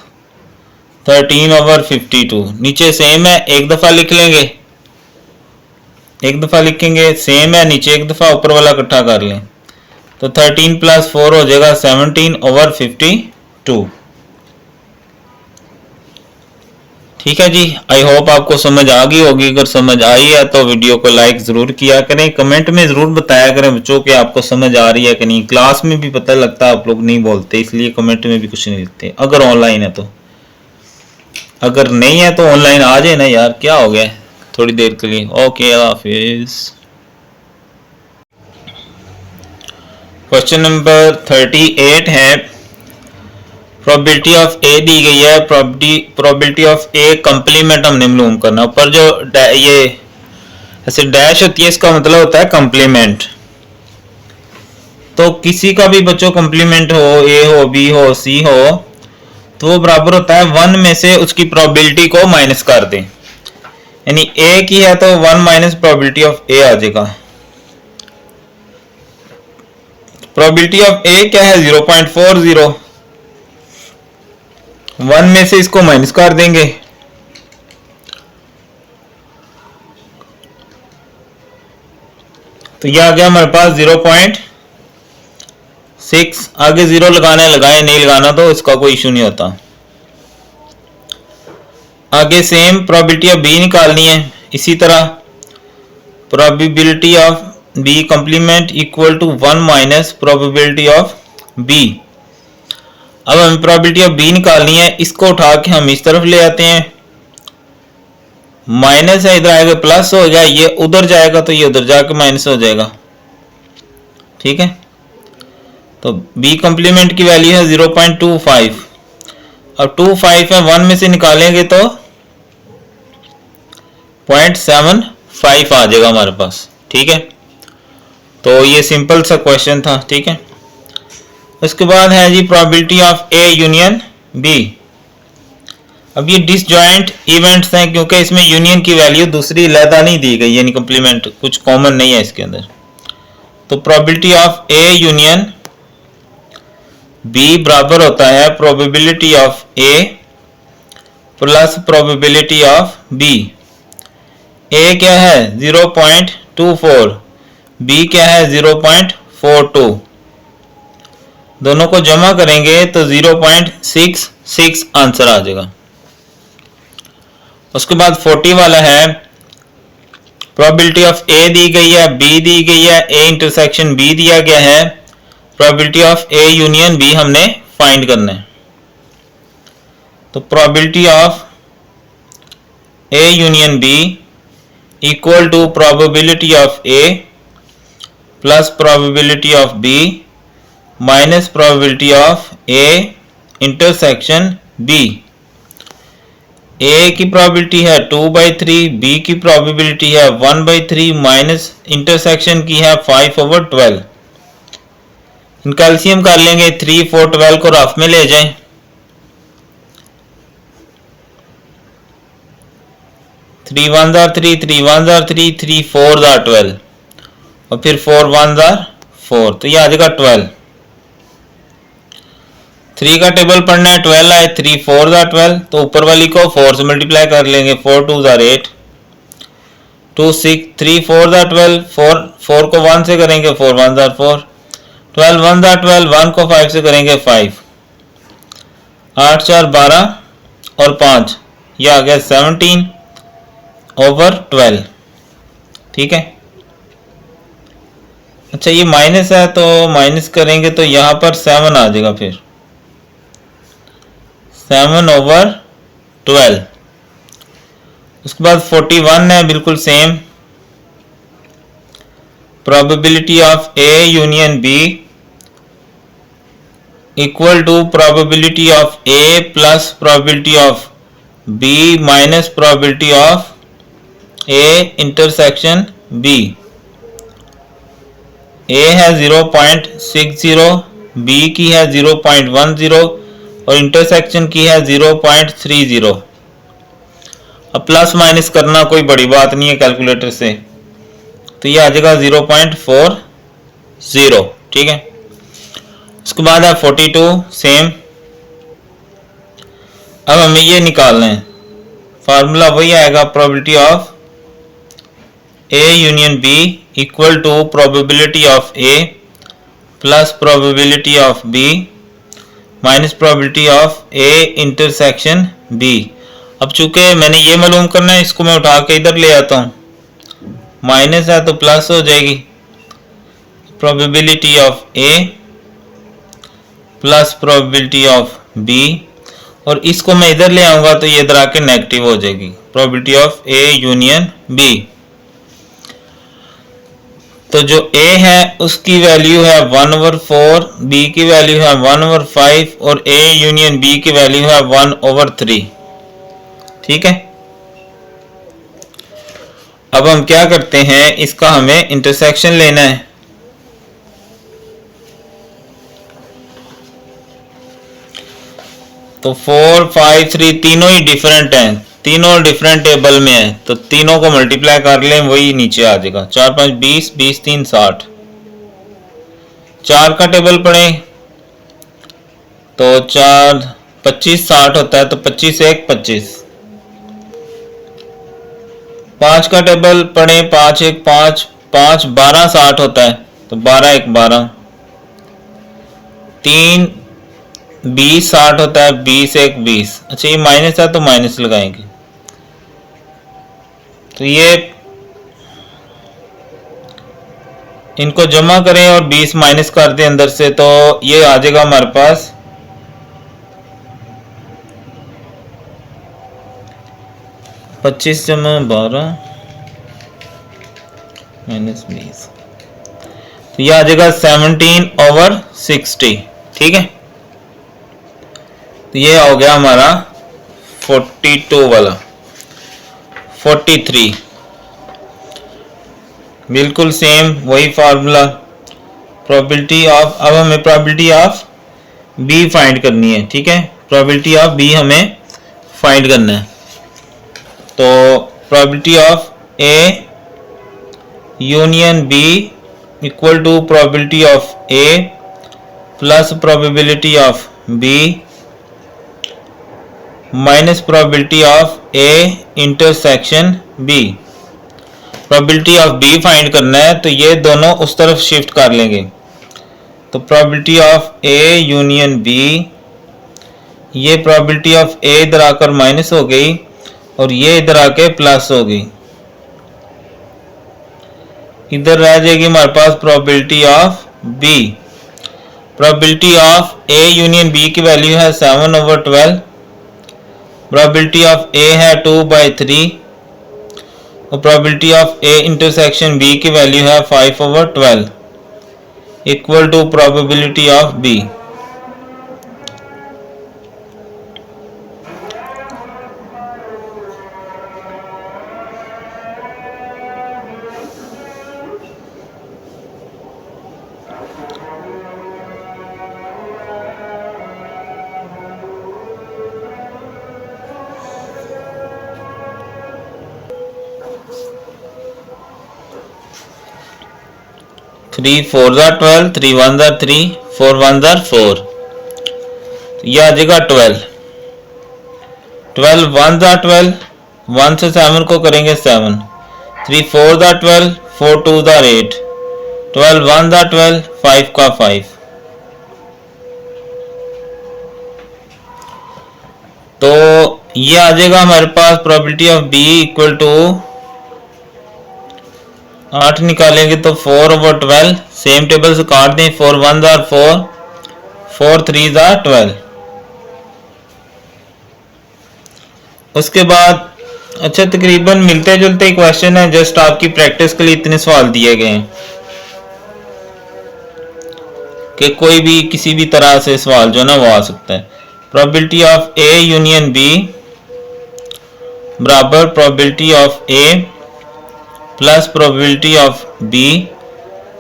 13/52। नीचे सेम है, एक दफा लिख लेंगे, एक दफा लिखेंगे, सेम है नीचे एक दफा, ऊपर वाला इकट्ठा कर लें, तो 13 + 4 हो जाएगा 17/52। ठीक है जी, आई होप आपको समझ आ गई होगी। अगर समझ आई है तो वीडियो को लाइक जरूर किया करें, कमेंट में जरूर बताया करें बच्चों कि आपको समझ आ रही है कि नहीं। क्लास में भी पता लगता है आप लोग नहीं बोलते, इसलिए कमेंट में भी कुछ नहीं लिखते अगर ऑनलाइन है तो। अगर नहीं है तो ऑनलाइन आ जाए ना यार, क्या हो गया थोड़ी देर के लिए। ओके, हाफिज। क्वेश्चन नंबर 38 है, प्रोबेबिलिटी ऑफ ए दी गई है, प्रोबेबिलिटी ऑफ ए कंप्लीमेंट हमने मालूम करना। ऊपर जो ये ऐसे डैश होती है, इसका मतलब होता है कंप्लीमेंट। तो किसी का भी बच्चों कंप्लीमेंट हो, ए हो, बी हो, सी हो, तो वो बराबर होता है 1 में से उसकी प्रोबेबिलिटी को माइनस कर दें। यानी ए की है तो 1 माइनस प्रोबेबिलिटी ऑफ ए आ जाएगा। प्रोबेबिलिटी ऑफ ए क्या है 0.40, 1 में से इसको माइनस कर देंगे, तो यह आ गया हमारे पास 0.6। आगे 0 लगाना है लगाए, नहीं लगाना तो इसका कोई इशू नहीं होता। आगे सेम प्रोबेबिलिटी ऑफ बी निकालनी है, इसी तरह probability of B complement equal to 1 minus probability of B. अब हमें प्रोबेबिलिटी ऑफ बी निकालनी है, इसको उठा के हम इस तरफ ले आते हैं, माइनस है इधर आएगा प्लस हो जाए, ये उधर जाएगा तो ये उधर जाके माइनस हो जाएगा। ठीक है, तो बी कंप्लीमेंट की वैल्यू है 0.25, और 25 है 1 में से निकालेंगे तो 0.75 आ जाएगा हमारे पास। ठीक है, तो ये सिंपल सा क्वेश्चन था। ठीक है, उसके बाद है जी probability of A union B. अब ये डिसजॉइंट इवेंट्स हैं, क्योंकि इसमें यूनियन की वैल्यू दूसरी अलहदा नहीं दी गई, यानी कंप्लीमेंट कुछ कॉमन नहीं है इसके अंदर। तो probability of A union B बराबर होता है probability of A plus probability of B. A क्या है 0.24, बी क्या है 0.42, दोनों को जमा करेंगे तो 0.66 आंसर आ जाएगा। उसके बाद 40 वाला है, प्रोबेबिलिटी ऑफ ए दी गई है, बी दी गई है, ए इंटरसेक्शन बी दिया गया है, probability of A union B हमने फाइंड करना है। तो probability of A union B equal to probability of A plus probability of B minus probability of A intersection B. A की प्रोबेबिलिटी है 2/3, बी की प्रोबेबिलिटी है 1/3 माइनस इंटरसेक्शन की है 5/12। इनका एलसीएम कर लेंगे, 3, 4, 12 को रफ में ले जाएं, 3 1 are 3, 3 1 are 3, 3 4 are 12, और फिर 4 1 are 4, तो ये आ जाएगा 12। 3 का टेबल पढ़ना है, 12 आए, 3 4 are 12, तो ऊपर वाली को 4 से मल्टीप्लाई कर लेंगे, 4 2 are 8, 2 6, 3 4 are 12, 4 को 1 से करेंगे, 4 1 are 4, 12 1 are 12, 1 को 5 से करेंगे 5, 8 4 12 और 5, यह आ गया 17/12। ठीक है, अच्छा ये माइनस है तो माइनस करेंगे तो यहां पर 7 आ जाएगा, फिर 7/12। उसके बाद 41 है, बिल्कुल same, probability of A union B equal to probability of A plus probability of B minus probability of A intersection B. A है 0.60, बी की है 0.10 और इंटरसेक्शन की है 0.30। अब प्लस माइनस करना कोई बड़ी बात नहीं है कैलकुलेटर से, तो ये आ जाएगा 0.40। ठीक है, उसके बाद है 42 सेम। अब हमें ये निकालना है, फार्मूला वही आएगा probability of A union B equal to probability of A plus probability of B minus probability of A intersection B. अब चूंकि मैंने ये मालूम करना है, इसको मैं उठा के इधर ले आता हूँ, माइनस है तो प्लस हो जाएगी। Probability of A plus probability of B, और इसको मैं इधर ले आऊंगा तो ये इधर आके नेगेटिव हो जाएगी, probability of A union B. तो जो ए है उसकी वैल्यू है 1/4, बी की वैल्यू है 1/5 और ए यूनियन बी की वैल्यू है 1/3। ठीक है, अब हम क्या करते हैं, इसका हमें इंटरसेक्शन लेना है। तो 4, 5, 3 तीनों ही डिफरेंट हैं, तीनों डिफरेंट टेबल में है, तो तीनों को मल्टीप्लाई कर लें, वही नीचे आ जाएगा। 4, 5, 20, 20, 3, 60। 4 का टेबल पढ़े तो 4, 25, 60 होता है, तो 25, 1, 25। 5 का टेबल पढ़े 5, 1, 5, 5, 12, 60 होता है, तो 12, 1, 12। 3, 20, 60 होता है, 20, 1, 20। अच्छा ये माइनस है तो माइनस लगाएंगे, तो ये इनको जमा करें और 20 माइनस कर दें अंदर से, तो ये आ जाएगा हमारे पास 25 जमा 12 माइनस 20, तो ये आ जाएगा 17/60। ठीक है, तो ये हो गया हमारा 42 वाला। 43 बिल्कुल सेम वही फार्मूला, प्रोबेबिलिटी ऑफ, अब हमें प्रोबेबिलिटी ऑफ बी फाइंड करनी है। ठीक है, प्रोबेबिलिटी ऑफ बी हमें फाइंड करना है, तो probability of A union B equal to probability of A plus probability of B minus probability of A intersection B. Probability of B find करना है, तो ये दोनों उस तरफ शिफ्ट कर लेंगे, तो probability of A union B, ये प्रोबेबिलिटी ऑफ ए इधर आकर माइनस हो गई और ये इधर आके प्लस हो गई। इधर रह जाएगी हमारे पास probability of B. Probability of A union B की वैल्यू है 7/12, प्रोबेबिलिटी ऑफ ए है 2/3 और probability of A intersection B की वैल्यू है 5/12 equal to probability of B. Three 4 ज़ा 12, 3 1 ज़ा 3, 4 1 ज़ा 4, यह आ जाएगा 12। 12 1 ज़ा 12, 1 से 7 को करेंगे 7, 3 4 ज़ा 12, 4 2 ज़ा 8, 12 1 ज़ा 12, 5 का 5। तो ये आ जाएगा हमारे पास probability of B equal to 8 निकालेंगे तो 4/12, सेम टेबल से काट दें, 4 1 ज़ा 4, 4 3 ज़ा 12। उसके बाद अच्छा तकरीबन मिलते जुलते क्वेश्चन है, जस्ट आपकी प्रैक्टिस के लिए इतने सवाल दिए गए हैं। कि कोई भी किसी भी तरह से सवाल जो है ना वो आ सकता है। Probability of A union B बराबर probability of A plus probability of B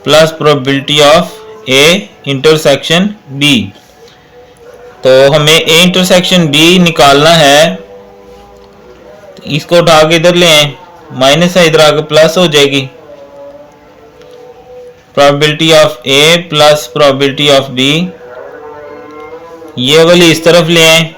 plus probability of A intersection B. तो हमें ए इंटरसेक्शन बी निकालना है, तो इसको उठा के इधर ले आए, माइनस है इधर आके प्लस हो जाएगी। Probability of A plus probability of B, ये वाली इस तरफ ले आए,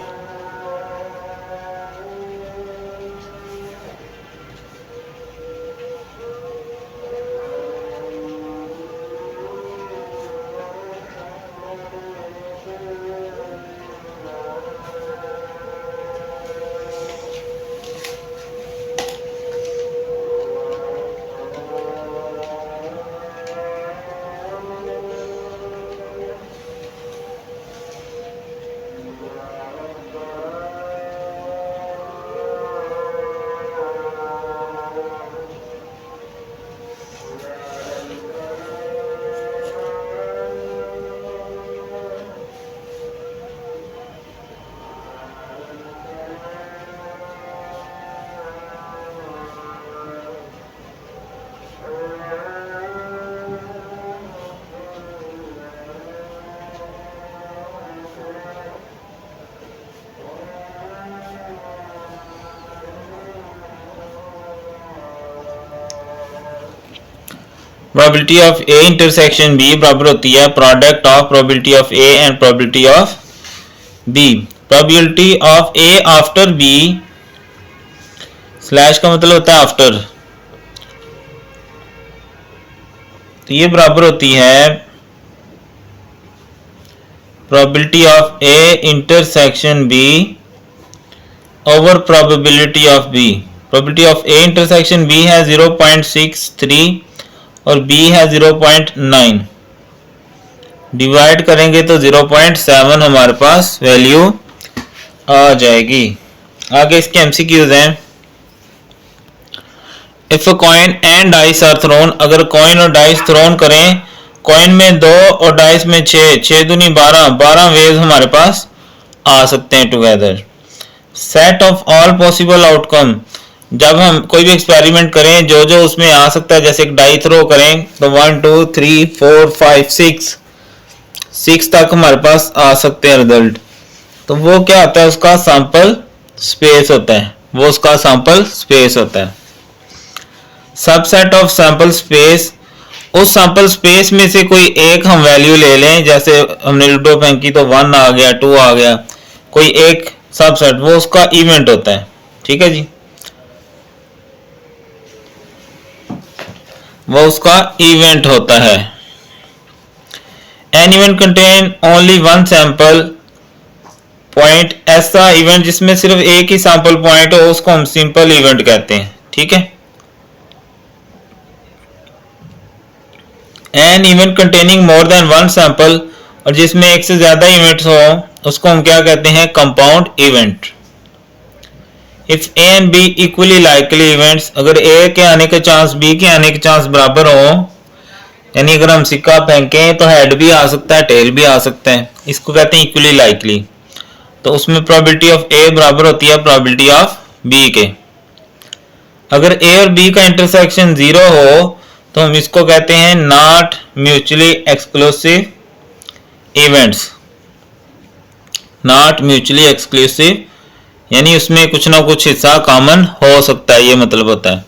probability of A intersection B बराबर होती है product of probability of A and probability of B. Probability of A after B, slash का मतलब होता है आफ्टर, तो ये बराबर होती है probability of A intersection B over probability of B. Probability of A intersection B है 0.63 और b है 0.9, डिवाइड करेंगे तो 0.7 हमारे पास वैल्यू आ जाएगी। आगे इसके एमसीक्यूज हैं। If a coin and dice are thrown, अगर कॉइन और डाइस थ्रोन करें, कॉइन में 2 और डाइस में 6, 6 दूनी 12 वेज हमारे पास आ सकते हैं together. Set of all possible outcome, जब हम कोई भी एक्सपेरिमेंट करें जो जो उसमें आ सकता है, जैसे एक डाई थ्रो करें तो 1 2 3 4 5 6 तक हमारे पास आ सकते हैं रिजल्ट, तो वो क्या होता है, उसका सैंपल स्पेस होता है, वो उसका सैंपल स्पेस होता है। सबसेट ऑफ सैंपल स्पेस, उस सैंपल स्पेस में से कोई एक हम वैल्यू ले लें, जैसे हमने लूडो फेंकी तो 1 आ गया, 2 आ गया, कोई एक सबसेट, वो उसका इवेंट होता है। ठीक है जी, वो उसका इवेंट होता है। An event contain only one sample point, ऐसा इवेंट जिसमें सिर्फ एक ही सैंपल पॉइंट हो उसको हम सिंपल इवेंट कहते हैं। ठीक है, an event containing more than one sample, और जिसमें एक से ज्यादा इवेंट्स हो उसको हम क्या कहते हैं, compound event. If A and be equally likely events, अगर ए के आने के चांस बी के आने के चांस बराबर हो, यानी अगर हम सिक्का फेंकें तो हेड भी आ सकता है टेल भी आ सकता है, इसको कहते हैं इक्वली लाइकली, तो उसमें प्रोबेबिलिटी ऑफ ए बराबर होती है प्रोबेबिलिटी ऑफ बी के। अगर ए और बी का इंटरसेक्शन 0 हो तो हम इसको कहते हैं not mutually exclusive events. Not mutually exclusive यानी उसमें कुछ ना कुछ हिस्सा कॉमन हो सकता है, ये मतलब होता है।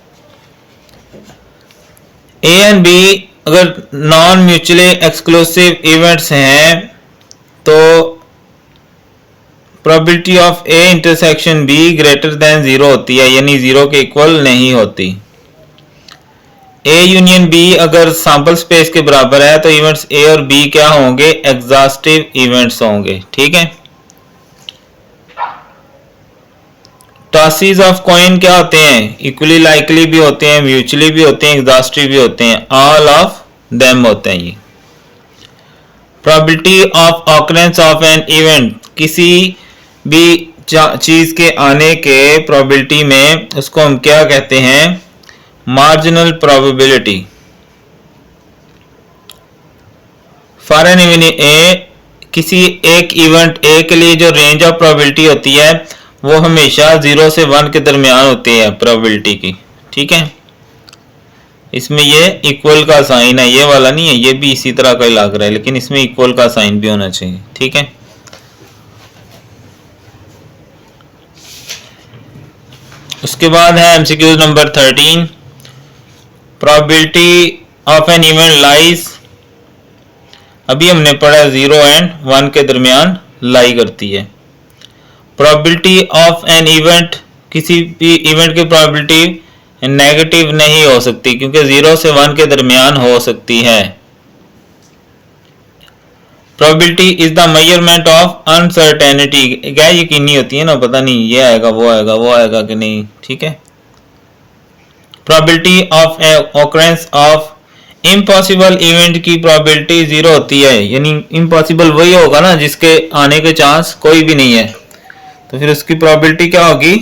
ए एंड बी अगर नॉन म्यूचुअली एक्सक्लूसिव इवेंट्स हैं तो probability of A intersection be greater than 0 होती है, यानी 0 के इक्वल नहीं होती। ए यूनियन बी अगर सैंपल स्पेस के बराबर है तो इवेंट्स ए और बी क्या होंगे, एग्जॉस्टिव इवेंट्स होंगे। ठीक है, टॉसेस ऑफ कॉइन क्या होते हैं, इक्वली लाइकली भी होते हैं, म्यूचुअली भी होते हैं, एग्जॉस्टिव भी होते हैं, ऑल ऑफ देम होते हैं ये। Probability of occurrence of an event, किसी भी चीज के आने के प्रोबेबिलिटी में उसको हम क्या कहते हैं, marginal probability. For an even A, किसी एक इवेंट ए के लिए जो रेंज ऑफ प्रोबेबिलिटी होती है वो हमेशा 0 से 1 के दरमियान होती है प्रोबेबिलिटी की। ठीक है, इसमें ये इक्वल का साइन है, ये वाला नहीं है, ये भी इसी तरह का ही लग रहा है, लेकिन इसमें इक्वल का साइन भी होना चाहिए। ठीक है, उसके बाद है MCQ number 13, probability of an event lies. अभी हमने पढ़ा 0 एंड 1 के दरमियान लाई करती है। प्रोबेबिलिटी ऑफ एन इवेंट, किसी भी इवेंट की प्रोबेबिलिटी नेगेटिव नहीं हो सकती क्योंकि 0 से 1 के दरमियान हो सकती है। Probability is the measurement of uncertainty, गैर यकीनी होती है ना, पता नहीं ये आएगा वो आएगा वो आएगा कि नहीं। ठीक है, probability of occurrence of impossible event की प्रोबेबिलिटी 0 होती है, यानी इम्पॉसिबल वही होगा ना जिसके आने के चांस कोई भी नहीं है, तो फिर उसकी प्रोबेबिलिटी क्या होगी,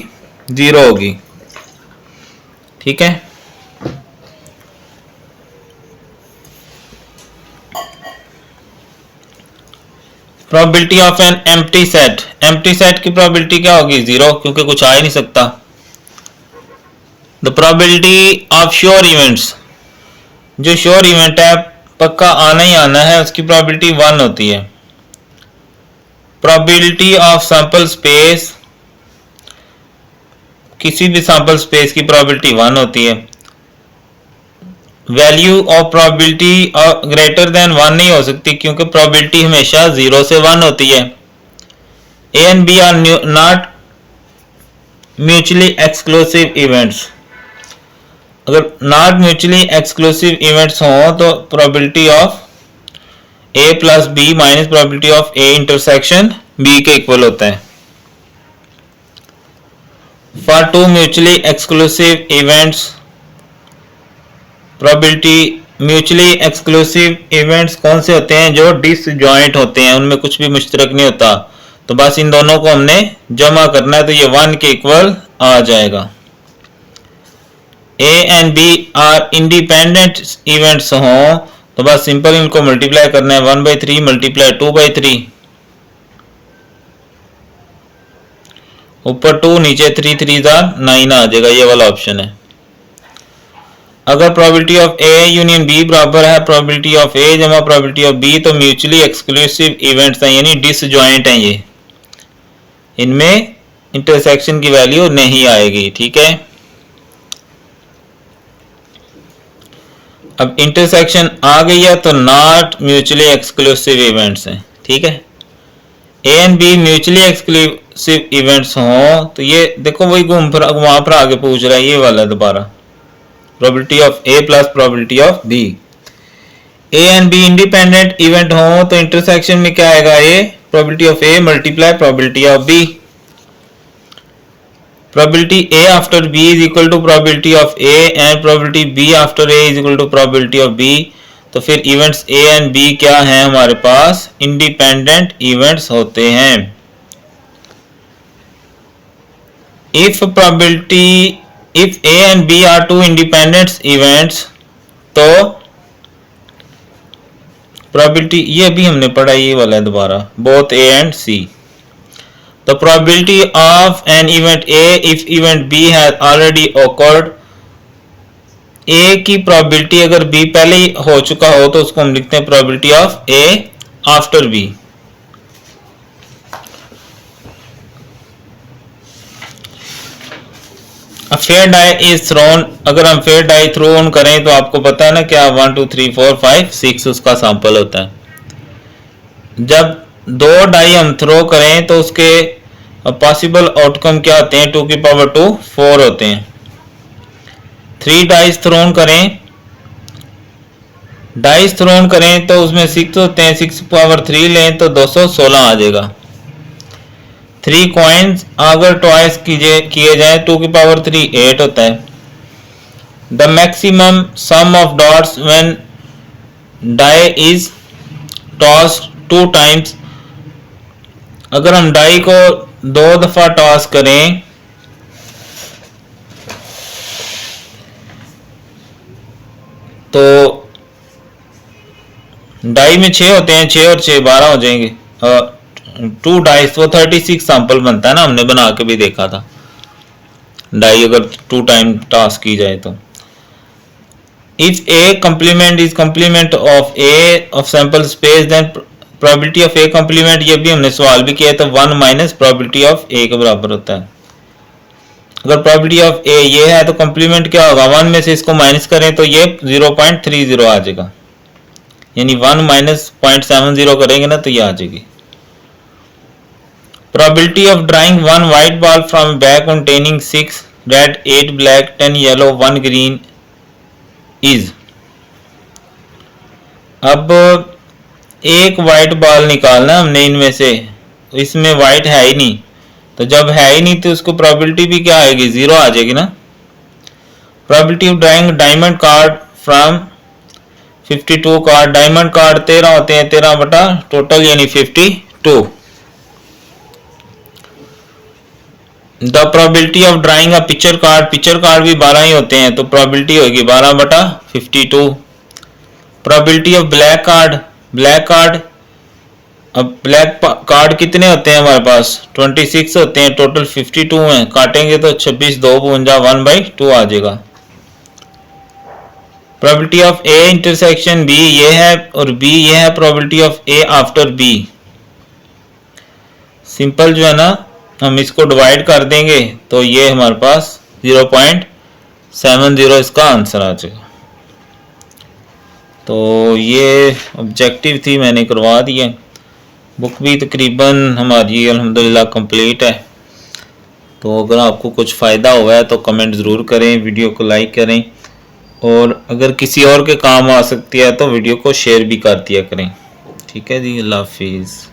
0 होगी। ठीक है, probability of an empty set, empty set की प्रोबेबिलिटी क्या होगी, 0, क्योंकि कुछ आ ही नहीं सकता। The probability of sure events, जो श्योर इवेंट है पक्का आना ही आना है, उसकी प्रोबेबिलिटी 1 होती है। प्रोबेबिलिटी ऑफ सैंपल स्पेस, किसी भी सैंपल स्पेस की प्रोबेबिलिटी 1 होती है। Value of probability greater than 1 नहीं हो सकती क्योंकि प्रोबेबिलिटी हमेशा 0 से 1 होती है। A and B are not mutually exclusive events, अगर नॉट म्यूचुअली एक्सक्लूसिव इवेंट्स हों तो probability of A plus B minus probability of A intersection B के इक्वल होता है। For two mutually exclusive events, probability mutually exclusive events कौन से होते हैं, जो डिसजॉइंट होते हैं, उनमें कुछ भी मुश्तरक नहीं होता, तो बस इन दोनों को हमने जमा करना है तो ये 1 के इक्वल आ जाएगा। A and B are independent events हों तो बस सिंपल इनको मल्टीप्लाई करना है, 1/3 मल्टीप्लाई 2/3, ऊपर 2 नीचे 3 3 9 आ जाएगा, ये वाला ऑप्शन है। अगर probability of A union B बराबर है प्रोबेबिलिटी ऑफ ए जमा प्रोबेबिलिटी ऑफ बी, तो म्यूचुअली एक्सक्लूसिव इवेंट्स हैं, यानी डिसजॉइंट हैं, ये इनमें इंटरसेक्शन की वैल्यू नहीं आएगी। ठीक है, अब इंटरसेक्शन आ गई है तो नॉट म्यूचुअली एक्सक्लूसिव इवेंट्स हैं। ठीक है, A and B mutually exclusive events हों तो ये देखो वही घुमा फिरा आगे पूछ रहा है, ये वाला दोबारा probability of A plus probability of B. A and B independent event हो तो इंटरसेक्शन में क्या आएगा, A probability of A multiply probability of B. probability A after B is equal to probability of A and probability B after A is equal to probability of B, तो फिर events A and B क्या हैं हमारे पास, independent events होते हैं। if A and B are two independent events, तो probability, ये भी हमने पढ़ा, ये वाला है दोबारा, both A and C। The probability of an event A if event B has already occurred, A की probability अगर B पहले ही हो चुका हो तो उसको हम लिखते हैं probability of A after B। A fair die is thrown, अगर हम fair die थ्रोन करें तो आपको पता है ना क्या, 1 2 3 4 5 6 उसका सैंपल होता है। जब 2 डाई हम थ्रो करें तो उसके पॉसिबल आउटकम क्या होते हैं, 2 की पावर 2 4 होते हैं। 3 डाइस थ्रोन करें, डाइस थ्रोन करें तो उसमें 6 होते हैं, 6 पावर 3 लें तो 216 आ जाएगा। 3 कॉइन्स अगर ट्वाइस किए जाए 2 की पावर 3 8 होता है। The maximum sum of dots when die is toss 2 times, अगर हम डाई को 2 दफा टॉस करें तो डाई में 6 होते हैं, 6 और 6 12 हो जाएंगे। 2 डाइस वो 36 सैंपल बनता है ना, हमने बना के भी देखा था। डाई अगर 2 टाइम टास्क की जाए तो if A complement is complement of A of sample space then probability of A complement, ये भी हमने सवाल भी किया तो 1 माइनस प्रोबेबिलिटी ऑफ ए के बराबर होता है। अगर प्रोबेबिलिटी ऑफ ए ये है तो कंप्लीमेंट क्या होगा, 1 में से इसको माइनस करें तो ये 0.30 आ जाएगा, यानी 1 माइनस 0.70 करेंगे ना तो ये आ जाएगी। Probability of drawing 1 white ball from a bag containing 6 red, 8 black, 10 yellow, 1 green is। अब एक वाइट बॉल निकालना हमने इनमें से, इसमें वाइट है ही नहीं, तो जब है ही नहीं तो उसको प्रोबेबिलिटी भी क्या आएगी, 0 आ जाएगी ना। Probability of drawing diamond card from 52 card, diamond card 13 होते हैं, 13 बटा टोटल यानी 52। The probability of drawing a picture card, picture card भी 12 ही होते हैं तो प्रोबेबिलिटी होगी 12 बटा 52। Probability of black card, black card, अब ब्लैक कार्ड कितने होते हैं हमारे पास, 26 होते हैं, टोटल 52 हैं, काटेंगे तो 26 2 52 1/2 आ जाएगा। Probability of A intersection B ये है और बी ये है, probability of A after B. Simple जो है ना, हम इसको डिवाइड कर देंगे तो ये हमारे पास 0.70 इसका आंसर आ जाएगा। तो ये ऑब्जेक्टिव थी, मैंने करवा दिया। बुक भी तकरीबन हमारी अल्हम्दुलिल्लाह कंप्लीट है। तो अगर आपको कुछ फ़ायदा हुआ है तो कमेंट ज़रूर करें, वीडियो को लाइक करें, और अगर किसी और के काम आ सकती है तो वीडियो को शेयर भी कर दिया करें। ठीक है जी, अल्लाह हाफिज़।